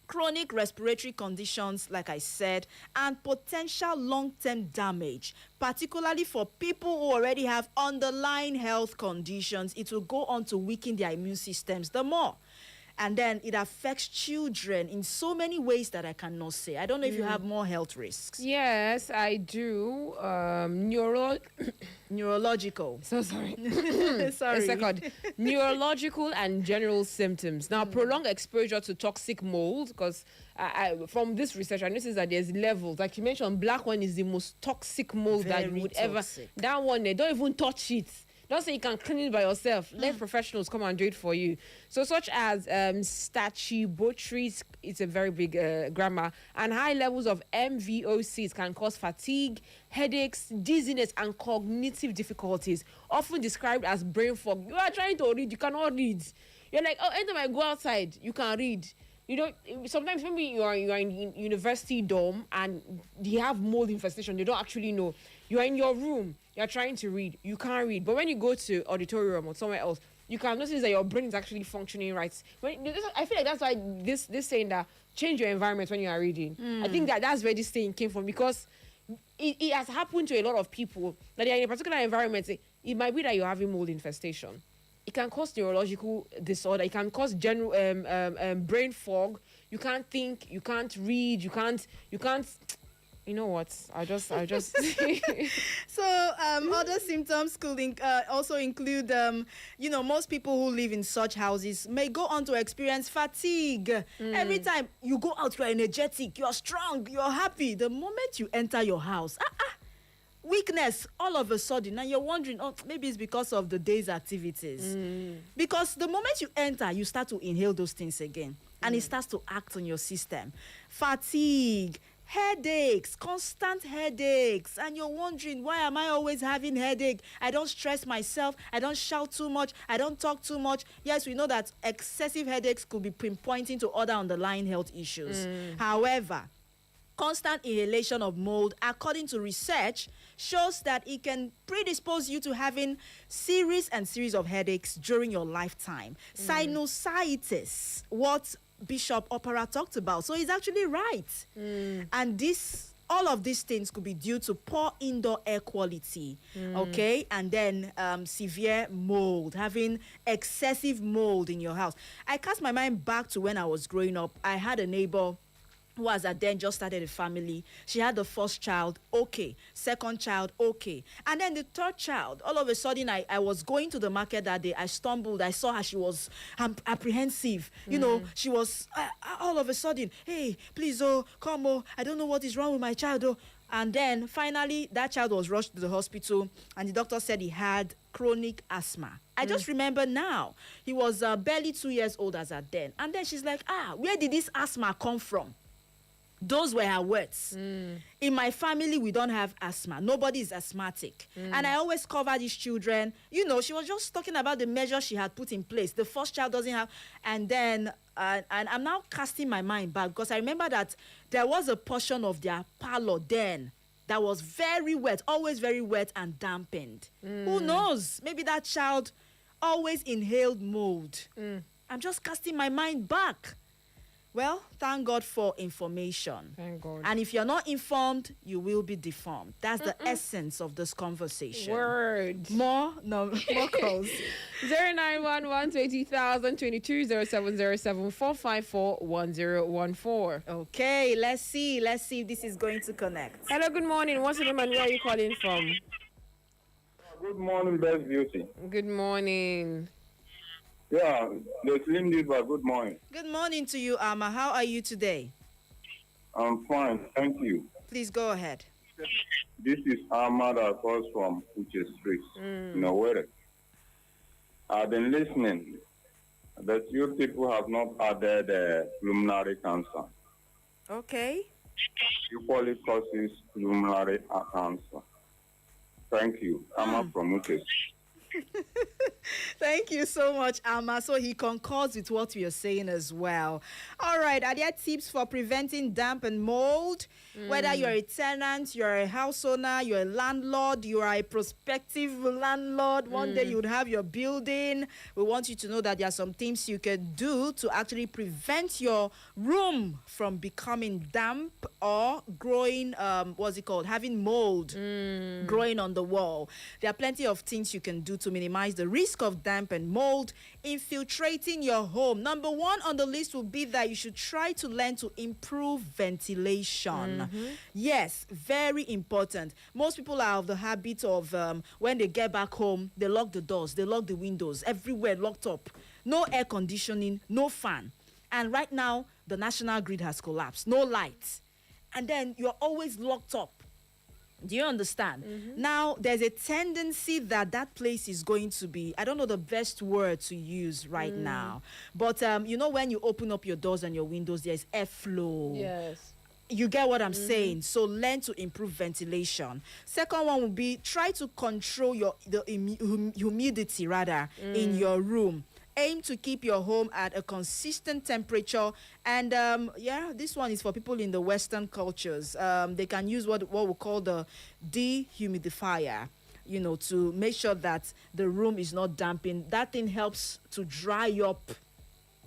chronic respiratory conditions, like I said, and potential long-term damage, particularly for people who already have underlying health conditions. It will go on to weaken their immune systems the more. And then it affects children in so many ways that I cannot say. I don't know if you have more health risks. Yes, I do. Neurological. So sorry. Sorry. A second. Neurological and general symptoms. Now, prolonged exposure to toxic mold, because from this research, I noticed that there's levels. Like you mentioned, black one is the most toxic mold that you would ever. That one, they don't even touch it. Don't say you can clean it by yourself. Let professionals come and do it for you. So such as stachybotrys, it's a very big grammar, and high levels of MVOCs can cause fatigue, headaches, dizziness, and cognitive difficulties, often described as brain fog. You are trying to read, you cannot read. You're like, oh, anytime I go outside, you can read. You know, sometimes maybe you are in university dorm and they have mold infestation. They don't actually know. You are in your room. You are trying to read. You can't read. But when you go to auditorium or somewhere else, you can notice that your brain is actually functioning right. I feel like that's why this saying that change your environment when you are reading. I think that's where this saying came from, because it has happened to a lot of people that they are in a particular environment. It might be that you're having mold infestation. It can cause neurological disorder. It can cause general brain fog. You can't think. You can't read. You can't. You know what? I just. So other symptoms could also include, most people who live in such houses may go on to experience fatigue. Every time you go out, you are energetic, you are strong, you are happy. The moment you enter your house, weakness all of a sudden, and you're wondering, maybe it's because of the day's activities. Because the moment you enter, you start to inhale those things again, and it starts to act on your system. Fatigue, headaches, constant headaches, and you're wondering, why am I always having headache? I don't stress myself, I don't shout too much, I don't talk too much. Yes, we know that excessive headaches could be pinpointing to other underlying health issues. However, Constant inhalation of mold, according to research, shows that it can predispose you to having series of headaches during your lifetime. Sinusitis, what Bishop Opara talked about. So he's actually right. And all of these things could be due to poor indoor air quality, okay? And then severe mold, having excessive mold in your house. I cast my mind back to when I was growing up. I had a neighbor who was then just started a family. She had the first child, okay. Second child, okay. And then the third child, all of a sudden, I was going to the market that day. I stumbled. I saw her. She was apprehensive. You know, she was all of a sudden, hey, please, come, I don't know what is wrong with my child, And then finally, that child was rushed to the hospital, and the doctor said he had chronic asthma. I just remember now, he was barely 2 years old as at then. And then she's like, where did this asthma come from? Those were her words. In my family, we don't have asthma. Nobody is asthmatic. And I always cover these children. You know, she was just talking about the measures she had put in place. The first child doesn't have. And then, and I'm now casting my mind back because I remember that there was a portion of their parlor then that was very wet, always very wet and dampened. Who knows? Maybe that child always inhaled mold. I'm just casting my mind back. Well, thank God for information. Thank God. And if you're not informed, you will be deformed. That's the essence of this conversation. Word. More calls. 0911 20,000 22 0707 454 1014. Okay, let's see if this is going to connect. Hello, good morning. What's your name and where are you calling from? Good morning, Best Beauty. Good morning. Yeah, the Slim Diva, good morning. Good morning to you, Ama. How are you today? I'm fine, thank you. Please go ahead. This is Ahmad that calls from Uche Street, Owerri. I've been listening that you people have not added pulmonary cancer. Okay. Equally causes pulmonary cancer. Thank you. Ahmad from Uche Street. Thank you so much, Amma. So he concords with what we are saying as well. All right, are there tips for preventing damp and mold? Whether you're a tenant, you're a house owner, you're a landlord, you are a prospective landlord, one day you would have your building. We want you to know that there are some things you can do to actually prevent your room from becoming damp or growing, having mold growing on the wall. There are plenty of things you can do to minimize the risk of damp and mold infiltrating your home. Number one on the list will be that you should try to learn to improve ventilation. Yes, very important. Most people are of the habit of when they get back home, they lock the doors, they lock the windows, everywhere locked up. No air conditioning, no fan. And right now, the national grid has collapsed. No lights. And then you're always locked up. Do you understand? Now, there's a tendency that place is going to be, I don't know the best word to use right now, but you know when you open up your doors and your windows, there's airflow. Yes. You get what I'm saying? So learn to improve ventilation. Second one would be try to control the humidity in your room. Aim to keep your home at a consistent temperature. And this one is for people in the Western cultures. They can use what we call the dehumidifier, to make sure that the room is not damping. That thing helps to dry up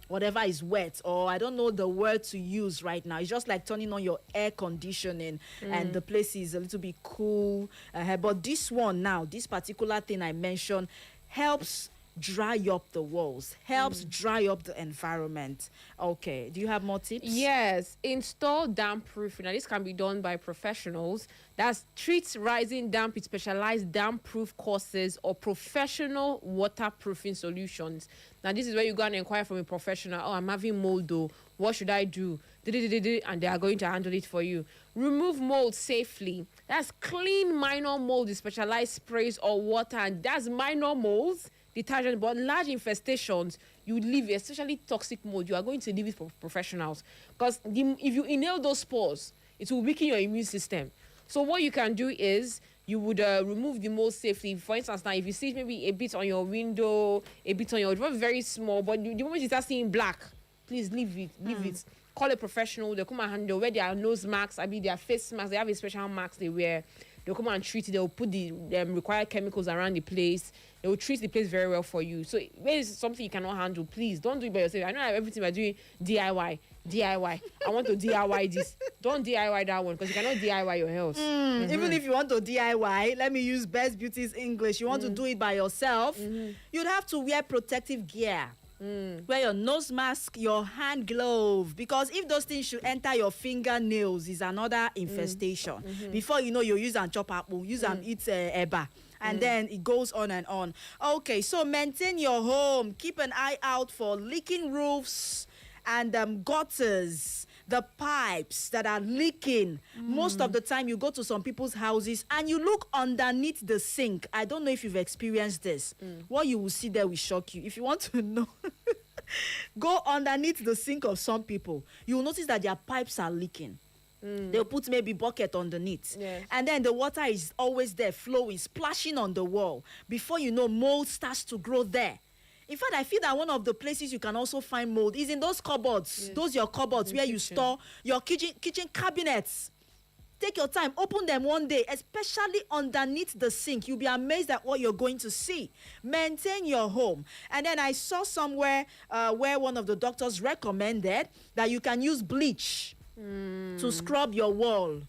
whatever is wet, or I don't know the word to use right now. It's just like turning on your air conditioning and the place is a little bit cool. But this one now, this particular thing I mentioned, helps dry up the walls, helps dry up the environment. Okay, do you have more tips? Yes, install damp proofing. Now this can be done by professionals. That treats rising damp with specialized damp proof courses or professional waterproofing solutions. Now this is where you go and inquire from a professional. Oh, I'm having mold though, what should I do? And they are going to handle it for you. Remove mold safely. That's clean minor mold with specialized sprays or water, and that's minor molds, detergent. But large infestations, you leave, especially toxic mold, you are going to leave it for professionals, because if you inhale those spores, it will weaken your immune system. So what you can do is you would remove the mold safely. For instance, now if you see maybe a bit on your window, a bit on your door, very small, but the moment you start seeing black, please leave it. call a professional. They'll come and handle, wear their nose masks, their face masks. They have a special mask they wear. They'll come and treat it. They'll put the required chemicals around the place. They will treat the place very well for you. So when it's something you cannot handle, please don't do it by yourself. I know everything we're doing DIY. I want to DIY this. Don't DIY that one because you cannot DIY your health. Even if you want to DIY, let me use Best Beauty's English. You want to do it by yourself, you'd have to wear protective gear. Wear your nose mask, your hand glove, because if those things should enter your fingernails, is another infestation. Before you know, you use and chop apple, use and eat eba. And then it goes on and on. Okay, so maintain your home. Keep an eye out for leaking roofs and gutters, the pipes that are leaking. Most of the time you go to some people's houses and you look underneath the sink. I don't know if you've experienced this. What you will see there will shock you. If you want to know, go underneath the sink of some people. You will notice that their pipes are leaking. They'll put maybe bucket underneath. Yes. And then the water is always there, flowing, splashing on the wall. Before you know, mold starts to grow there. In fact, I feel that one of the places you can also find mold is in those cupboards. Yes. Those your cupboards where you store your kitchen cabinets. Take your time, open them one day, especially underneath the sink. You'll be amazed at what you're going to see. Maintain your home. And then I saw somewhere where one of the doctors recommended that you can use bleach to scrub your wall.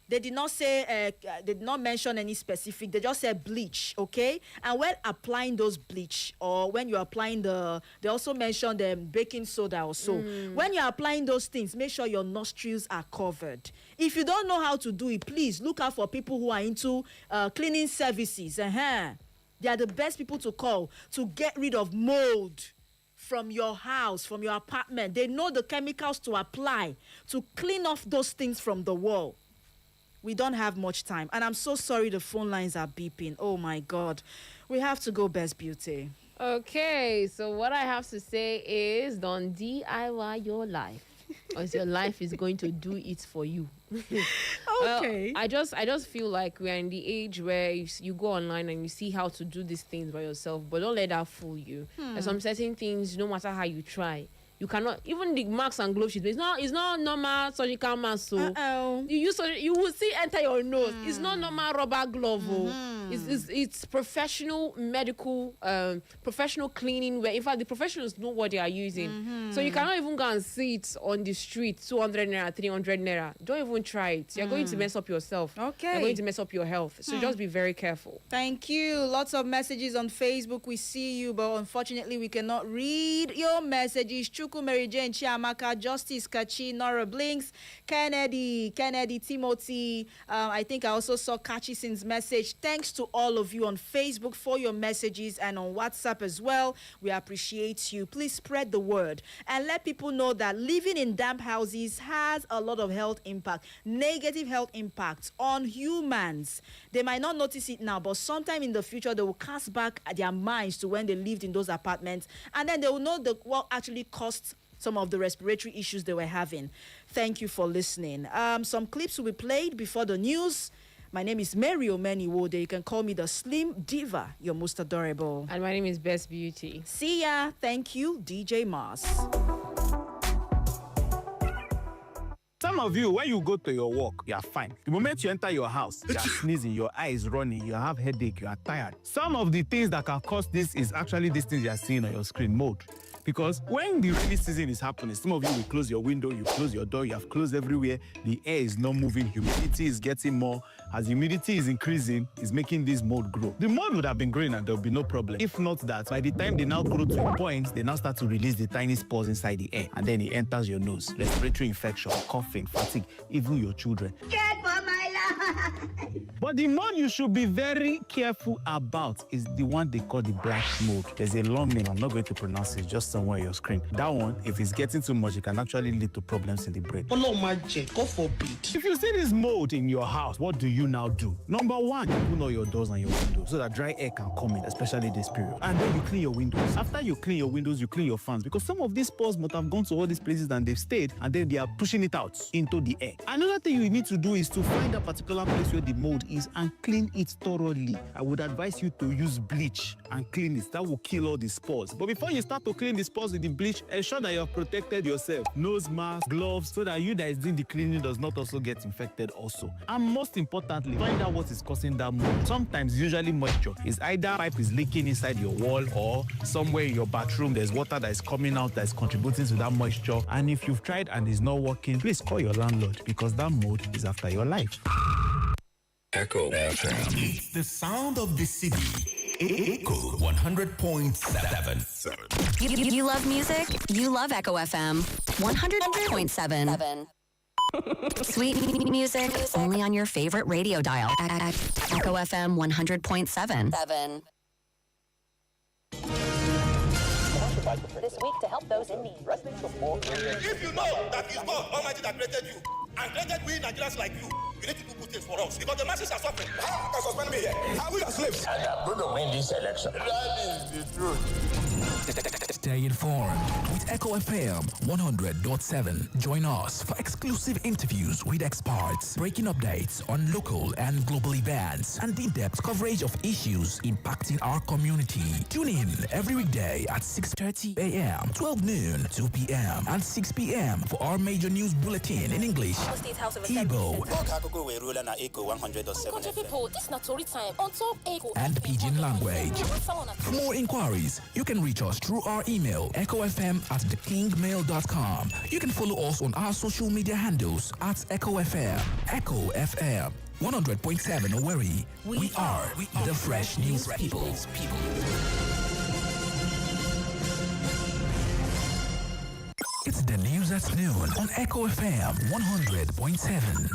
They did not say, they did not mention any specific. They just said bleach, okay? And when applying those bleach, or when you're applying they also mentioned the baking soda also. When you're applying those things, make sure your nostrils are covered. If you don't know how to do it, please look out for people who are into cleaning services. They are the best people to call to get rid of mold from your house, from your apartment. They know the chemicals to apply to clean off those things from the wall. We don't have much time. And I'm so sorry the phone lines are beeping. Oh, my God. We have to go Best Beauty. Okay, so what I have to say is don't DIY your life. Or your life is going to do it for you. Okay. I just feel like we're in the age where you go online and you see how to do these things by yourself. But don't let that fool you. There's some certain things, no matter how you try, you cannot, even the masks and gloves, it's not normal surgical mask. So you will see enter your nose. It's not normal rubber glove. It's professional medical, professional cleaning. Where in fact the professionals know what they are using. So you cannot even go and see it on the street. 200 naira, 300 naira. Don't even try it. You're going to mess up yourself. Okay. You're going to mess up your health. So just be very careful. Thank you. Lots of messages on Facebook. We see you, but unfortunately we cannot read your messages. Mary Jane, Chiamaka, Justice, Kachi, Nora Blinks, Kennedy, Timothy. I think I also saw Kachisin's message. Thanks to all of you on Facebook for your messages and on WhatsApp as well. We appreciate you. Please spread the word and let people know that living in damp houses has a lot of health impact, negative health impacts on humans. They might not notice it now, but sometime in the future, they will cast back their minds to when they lived in those apartments, and then they will know what actually caused some of the respiratory issues they were having. Thank you for listening. Some clips will be played before the news. My name is Mary Omeniwode. You can call me the Slim Diva. You're most adorable. And my name is Best Beauty. See ya. Thank you, DJ Mars. Some of you, when you go to your work, you are fine. The moment you enter your house, you are sneezing, your eye is running, you have headache, you are tired. Some of the things that can cause this is actually these things you are seeing on your screen, mold. Because when the rainy season is happening, some of you will close your window, you close your door, you have closed everywhere, the air is not moving, humidity is getting more. As humidity is increasing, it's making this mold grow. The mold would have been growing and there will be no problem. If not that, by the time they now grow to a point, they now start to release the tiny spores inside the air, and then it enters your nose. Respiratory infection, coughing, fatigue, even your children. Scared for my life. But the mold you should be very careful about is the one they call the black mold. There's a long name, I'm not going to pronounce it, just somewhere on your screen. That one, if it's getting too much, it can actually lead to problems in the brain. Oh my God forbid. If you see this mold in your house, what do you now do? Number one, you open all your doors and your windows so that dry air can come in, especially this period. And then you clean your windows. After you clean your windows, you clean your fans, because some of these spores must have gone to all these places and they've stayed, and then they are pushing it out into the air. Another thing you need to do is to find a particular place where the mold is surface and clean it thoroughly. I would advise you to use bleach and clean it. That will kill all the spores. But before you start to clean the spores with the bleach, ensure that you have protected yourself. Nose mask, gloves, so that you that is doing the cleaning does not also get infected also. And most importantly, find out what is causing that mold. Sometimes, usually moisture is either pipe is leaking inside your wall or somewhere in your bathroom there's water that is coming out that is contributing to that moisture. And if you've tried and it's not working, please call your landlord because that mold is after your life. Echo FM. It's the sound of the city. Echo 100.7. You love music? You love Echo FM 100.7. Sweet music only on your favorite radio dial. Echo FM 100.7. This week to help those in need. If you know that it's God Almighty that created you and created we Nigerians like you need to do good things for us because the masses are suffering. How can suspend me here? Are we are slaves? And I'm going to win this election. That is the truth. Stay informed with Echo FM 100.7. Join us for exclusive interviews with experts, breaking updates on local and global events, and in-depth coverage of issues impacting our community. Tune in every weekday at 6:30 a.m., 12 noon, 2 p.m., and 6 p.m. for our major news bulletin in English, Igbo, and Pidgin language. For more inquiries, you can reach us through our email, echofm@thekingmail.com. You can follow us on our social media handles at Echo FM. Echo FM 100.7 Owerri. We are the Fresh News People. It's the news at noon on Echo FM 100.7.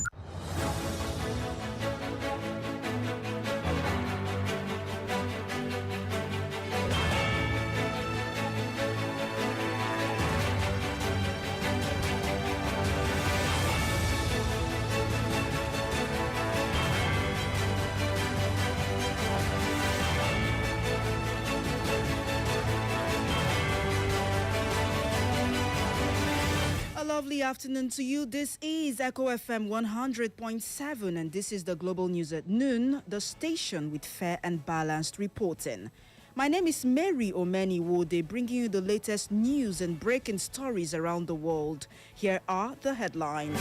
Lovely afternoon to you. This is Echo FM 100.7 and this is the Global News at Noon, the station with fair and balanced reporting. My name is Mary Omeni Wode, bringing you the latest news and breaking stories around the world. Here are the headlines.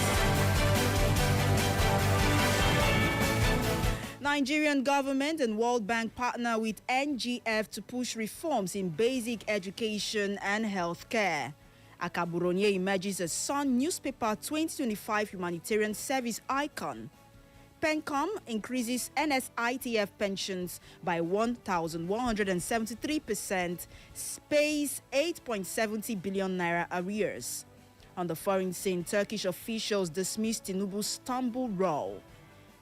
Nigerian government and World Bank partner with NGF to push reforms in basic education and healthcare. Akaburonye emerges as Sun Newspaper 2025 Humanitarian Service icon. PENCOM increases NSITF pensions by 1,173%, pays 8.70 billion naira arrears. On the foreign scene, Turkish officials dismissed Tinubu's Istanbul role.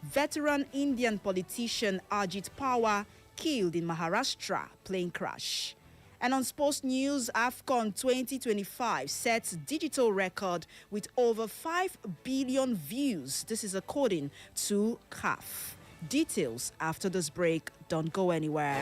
Veteran Indian politician Ajit Pawar killed in Maharashtra plane crash. And on sports news, AFCON 2025 sets digital record with over 5 billion views. This is according to CAF. Details after this break. Don't go anywhere.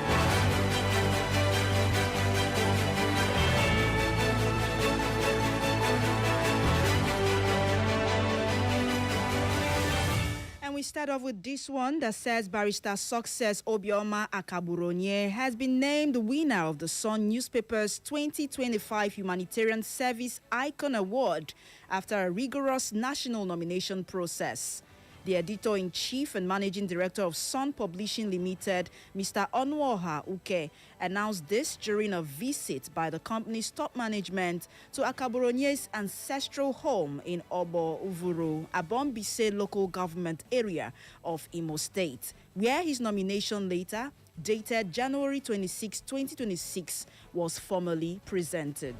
We start off with this one that says Barrister Success Obioma Akaburonye has been named the winner of the Sun Newspaper's 2025 Humanitarian Service Icon Award after a rigorous national nomination process. The editor-in-chief and managing director of Sun Publishing Limited, Mr. Onwoha Uke, announced this during a visit by the company's top management to Akaburonye's ancestral home in Obo Uvuru, Abombise local government area of Imo State, where his nomination later, dated January 26, 2026, was formally presented.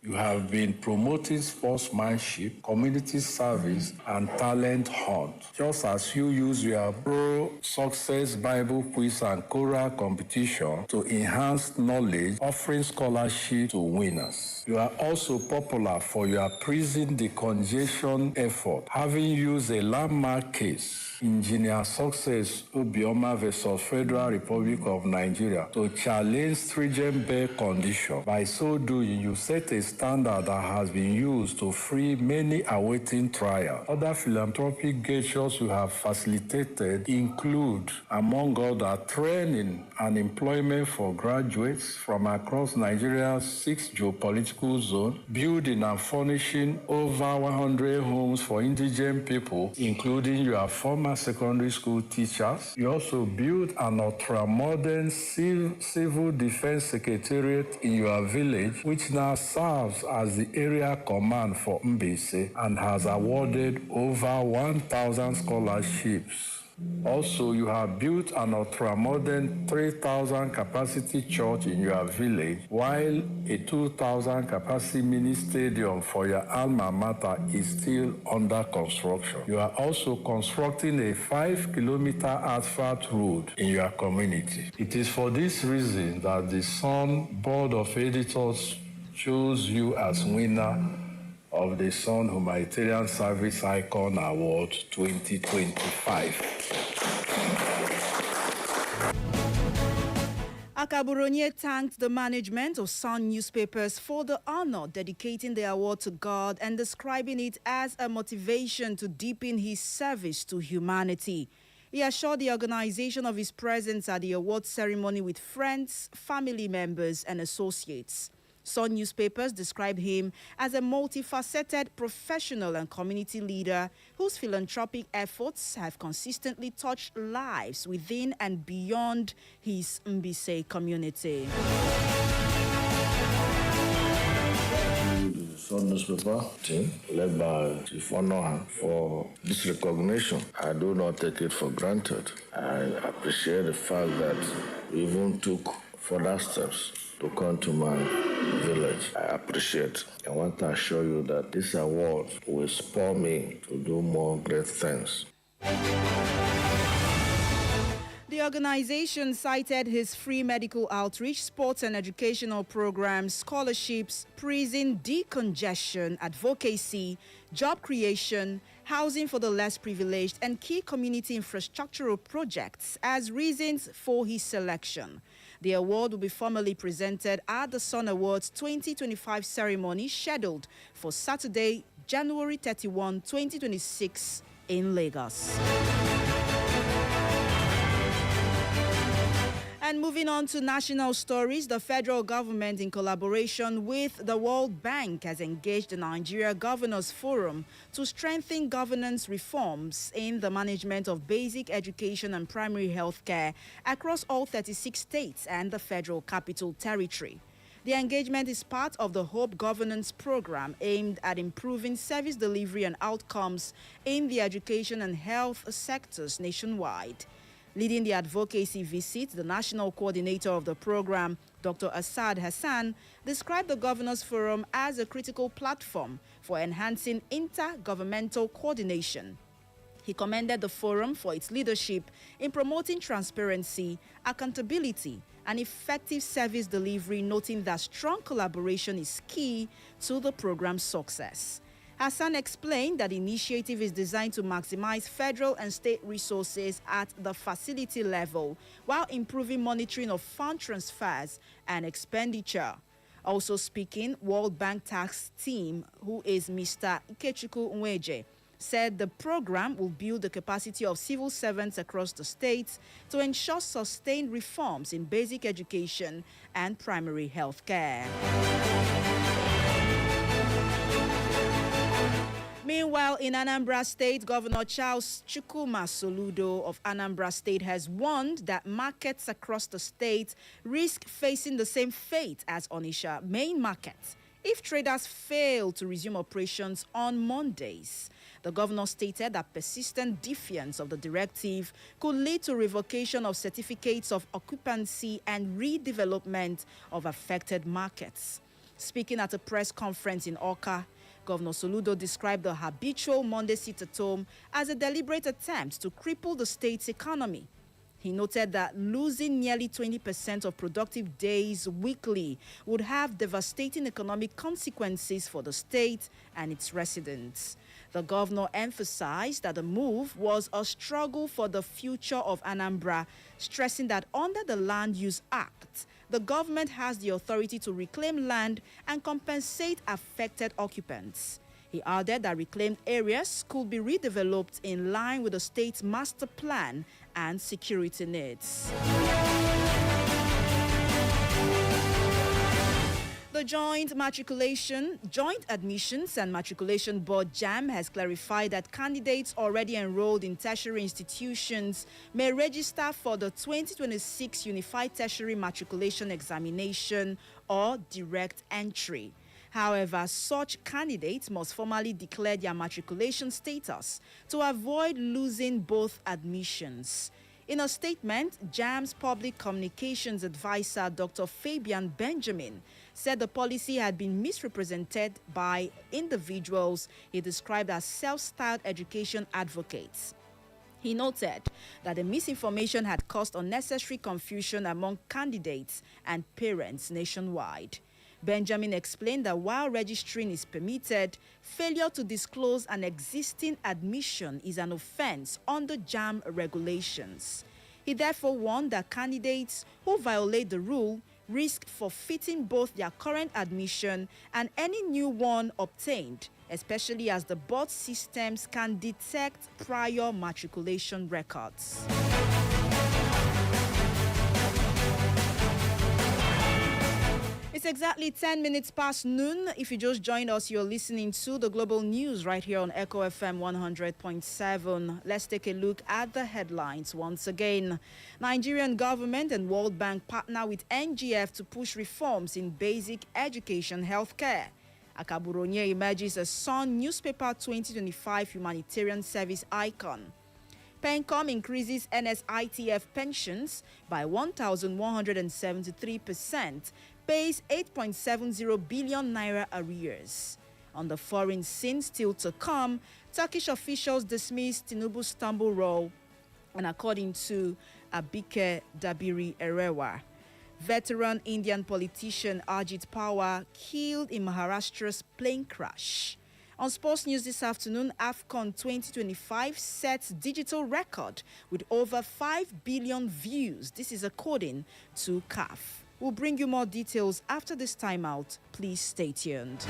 You have been promoting sportsmanship, community service, and talent hunt, just as you use your pro-success Bible quiz and choral competition to enhance knowledge, offering scholarship to winners. You are also popular for your prison decongestion effort, having used a landmark case, Engineer Success Obioma versus Federal Republic of Nigeria, to challenge stringent bail conditions. By so doing, you set a standard that has been used to free many awaiting trial. Other philanthropic gestures you have facilitated include, among others, training and employment for graduates from across Nigeria's 6 geopolitical zones, building and furnishing over 100 homes for indigent people, including your former secondary school teachers. You also built an ultra-modern civil defense secretariat in your village, which now serves as the area command for Mbise and has awarded over 1,000 scholarships. Also, you have built an ultra-modern 3,000 capacity church in your village, while a 2,000 capacity mini stadium for your alma mater is still under construction. You are also constructing a 5-kilometer asphalt road in your community. It is for this reason that the Sun Board of Editors chose you as winner of the Sun Humanitarian Service Icon Award 2025. Akaburonye thanked the management of Sun newspapers for the honor, dedicating the award to God and describing it as a motivation to deepen his service to humanity. He assured the organization of his presence at the award ceremony with friends, family members, and associates. Sun newspapers described him as a multifaceted professional and community leader whose philanthropic efforts have consistently touched lives within and beyond his Mbise community. Sun newspaper team led by Chief Onoha for this recognition. I do not take it for granted. I appreciate the fact that we even took further steps to come to my village. I appreciate. I want to assure you that this award will spur me to do more great things. The organization cited his free medical outreach, sports and educational programs, scholarships, prison decongestion, advocacy, job creation, housing for the less privileged, and key community infrastructural projects as reasons for his selection. The award will be formally presented at the Sun Awards 2025 ceremony scheduled for Saturday, January 31, 2026 in Lagos. And moving on to national stories, the federal government, in collaboration with the World Bank, has engaged the Nigeria Governors Forum to strengthen governance reforms in the management of basic education and primary health care across all 36 states and the Federal Capital Territory. The engagement is part of the HOPE governance program aimed at improving service delivery and outcomes in the education and health sectors nationwide. Leading the advocacy visit, the national coordinator of the program, Dr. Asad Hassan, described the Governors Forum as a critical platform for enhancing intergovernmental coordination. He commended the forum for its leadership in promoting transparency, accountability, and effective service delivery, noting that strong collaboration is key to the program's success. Hassan explained that the initiative is designed to maximize federal and state resources at the facility level while improving monitoring of fund transfers and expenditure. Also speaking, World Bank tax team, who is Mr. Ikechukwu Nweje, said the program will build the capacity of civil servants across the states to ensure sustained reforms in basic education and primary health care. Meanwhile, in Anambra State, Governor Charles Chukwuma Soludo of Anambra State has warned that markets across the state risk facing the same fate as Onitsha main market if traders fail to resume operations on Mondays. The governor stated that persistent defiance of the directive could lead to revocation of certificates of occupancy and redevelopment of affected markets. Speaking at a press conference in Awka, Governor Soludo described the habitual Monday sit-at-home as a deliberate attempt to cripple the state's economy. He noted that losing nearly 20% of productive days weekly would have devastating economic consequences for the state and its residents. The governor emphasized that the move was a struggle for the future of Anambra, stressing that under the Land Use Act, the government has the authority to reclaim land and compensate affected occupants. He added that reclaimed areas could be redeveloped in line with the state's master plan and security needs. The Joint Admissions and Matriculation Board (JAMB) has clarified that candidates already enrolled in tertiary institutions may register for the 2026 Unified Tertiary Matriculation Examination or direct entry. However, such candidates must formally declare their matriculation status to avoid losing both admissions. In a statement, JAMB's public communications advisor, Dr. Fabian Benjamin, said the policy had been misrepresented by individuals he described as self-styled education advocates. He noted that the misinformation had caused unnecessary confusion among candidates and parents nationwide. Benjamin explained that while registering is permitted, failure to disclose an existing admission is an offense under JAMB regulations. He therefore warned that candidates who violate the rule risk forfeiting both their current admission and any new one obtained, especially as the board systems can detect prior matriculation records. It's exactly 10 minutes past noon. If you just joined us, you're listening to the Global News right here on Echo FM 100.7. Let's take a look at the headlines once again. Nigerian government and World Bank partner with NGF to push reforms in basic education healthcare. Akaburonye emerges as Sun Newspaper 2025 humanitarian service icon. PENCOM increases NSITF pensions by 1,173%, pays 8.70 billion naira arrears. On the foreign scene still to come, Turkish officials dismissed Tinubu's stumble roll, and according to Abike Dabiri Erewa, veteran Indian politician Ajit Pawar killed in Maharashtra's plane crash. On Sports News this afternoon, AFCON 2025 sets digital record with over 5 billion views. This is according to CAF. We'll bring you more details after this timeout. Please stay tuned.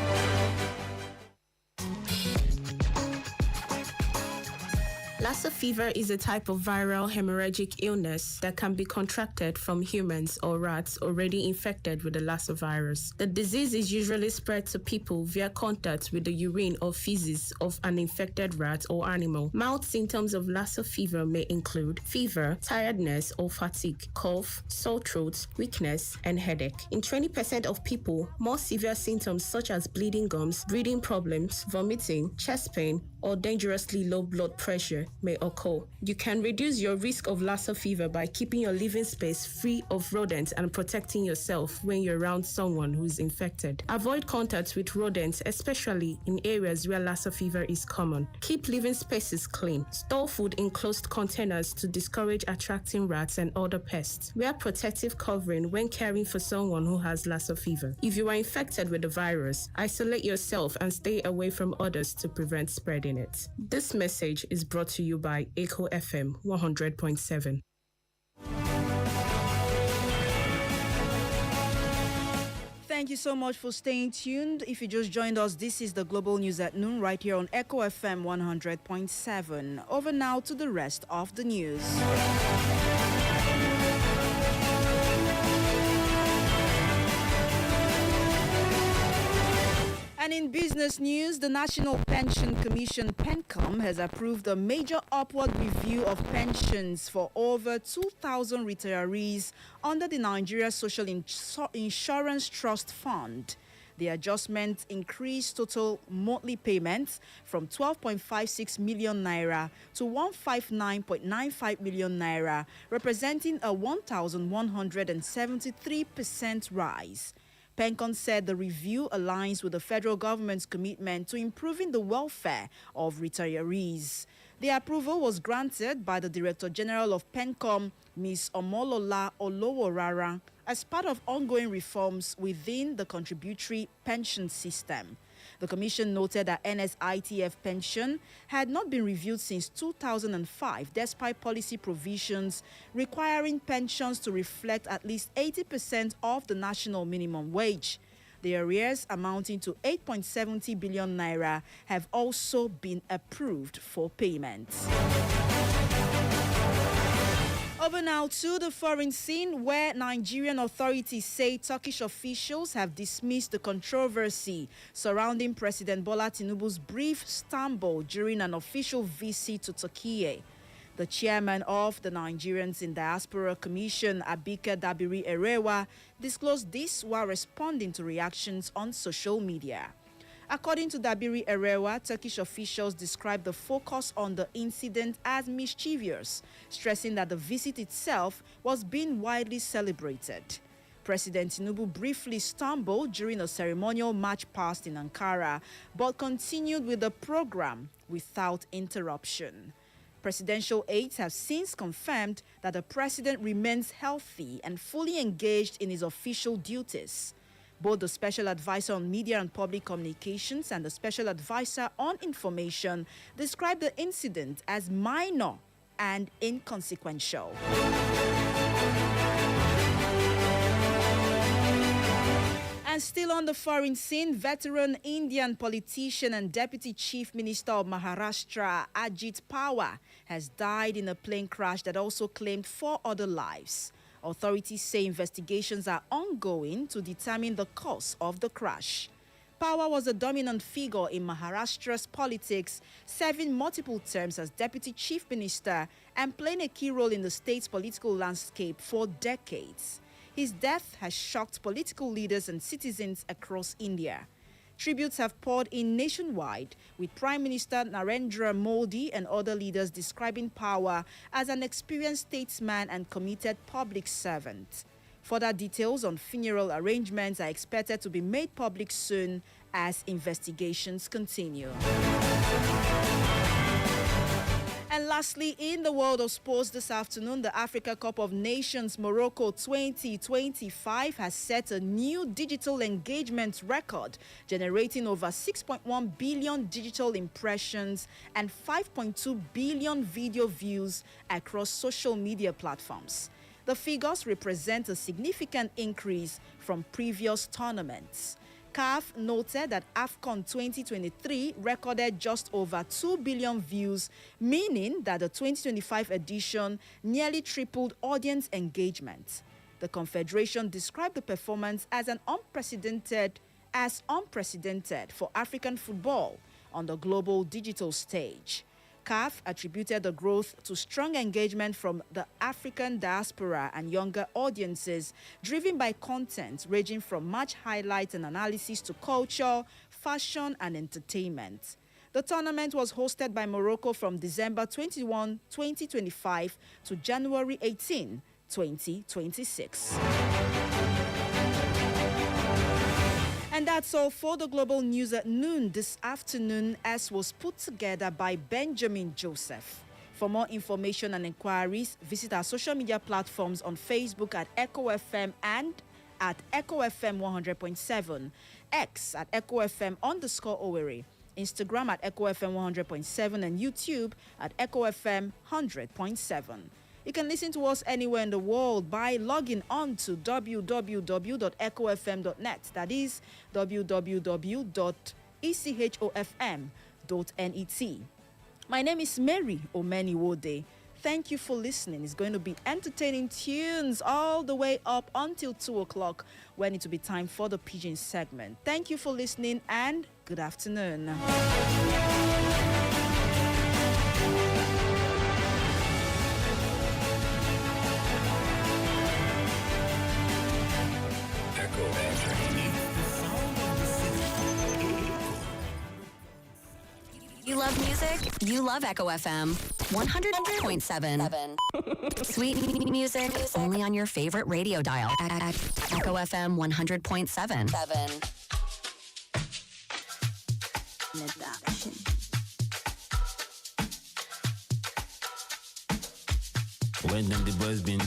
Lassa fever is a type of viral hemorrhagic illness that can be contracted from humans or rats already infected with the Lassa virus. The disease is usually spread to people via contact with the urine or feces of an infected rat or animal. Mild symptoms of Lassa fever may include fever, tiredness or fatigue, cough, sore throat, weakness, and headache. In 20% of people, more severe symptoms such as bleeding gums, breathing problems, vomiting, chest pain, or dangerously low blood pressure may occur. You can reduce your risk of Lassa fever by keeping your living space free of rodents and protecting yourself when you're around someone who is infected. Avoid contact with rodents, especially in areas where Lassa fever is common. Keep living spaces clean. Store food in closed containers to discourage attracting rats and other pests. Wear protective covering when caring for someone who has Lassa fever. If you are infected with the virus, isolate yourself and stay away from others to prevent spreading it. This message is brought to you by Echo FM 100.7. Thank you so much for staying tuned. If you just joined us, this is the Global News at noon right here on Echo FM 100.7. Over now to the rest of the news. And in business news, the National Pension Commission, PENCOM, has approved a major upward review of pensions for over 2,000 retirees under the Nigeria Social Insurance Trust Fund. The adjustment increased total monthly payments from 12.56 million naira to 159.95 million naira, representing a 1,173% rise. PENCOM said the review aligns with the federal government's commitment to improving the welfare of retirees. The approval was granted by the Director General of PENCOM, Ms. Omolola Oloworara, as part of ongoing reforms within the contributory pension system. The Commission noted that NSITF pension had not been reviewed since 2005, despite policy provisions requiring pensions to reflect at least 80% of the national minimum wage. The arrears, amounting to 8.70 billion naira, have also been approved for payment. Over now to the foreign scene, where Nigerian authorities say Turkish officials have dismissed the controversy surrounding President Bola Tinubu's brief Istanbul during an official visit to Turkey. The chairman of the Nigerians in Diaspora Commission, Abike Dabiri Erewa, disclosed this while responding to reactions on social media. According to Dabiri Erewa, Turkish officials described the focus on the incident as mischievous, stressing that the visit itself was being widely celebrated. President Tinubu briefly stumbled during a ceremonial march past in Ankara, but continued with the program without interruption. Presidential aides have since confirmed that the president remains healthy and fully engaged in his official duties. Both the Special Advisor on Media and Public Communications and the Special Advisor on Information described the incident as minor and inconsequential. And still on the foreign scene, veteran Indian politician and Deputy Chief Minister of Maharashtra, Ajit Pawar, has died in a plane crash that also claimed 4 other lives. Authorities say investigations are ongoing to determine the cause of the crash. Pawar was a dominant figure in Maharashtra's politics, serving multiple terms as Deputy Chief Minister and playing a key role in the state's political landscape for decades. His death has shocked political leaders and citizens across India. Tributes have poured in nationwide, with Prime Minister Narendra Modi and other leaders describing Pawar as an experienced statesman and committed public servant. Further details on funeral arrangements are expected to be made public soon as investigations continue. And lastly, in the world of sports this afternoon, the Africa Cup of Nations Morocco 2025 has set a new digital engagement record, generating over 6.1 billion digital impressions and 5.2 billion video views across social media platforms. The figures represent a significant increase from previous tournaments. CAF noted that AFCON 2023 recorded just over 2 billion views, meaning that the 2025 edition nearly tripled audience engagement. The Confederation described the performance as unprecedented for African football on the global digital stage. CAF attributed the growth to strong engagement from the African diaspora and younger audiences, driven by content ranging from match highlights and analysis to culture, fashion, and entertainment. The tournament was hosted by Morocco from December 21, 2025 to January 18, 2026. And that's all for the global news at noon this afternoon, as was put together by Benjamin Joseph. For more information and inquiries, visit our social media platforms on Facebook at Echo FM and at Echo FM 100.7, X at Echo FM _Owerri, Instagram at Echo FM 100.7, and YouTube at Echo FM 100.7. You can listen to us anywhere in the world by logging on to www.echofm.net. That is www.echofm.net. My name is Mary Omeniwode. Thank you for listening. It's going to be entertaining tunes all the way up until 2 o'clock, when it will be time for the Pidgin segment. Thank you for listening and good afternoon. You love music? You love Echo FM 100.7. Sweet music only on your favorite radio dial. Echo FM 100.7. When them the boys been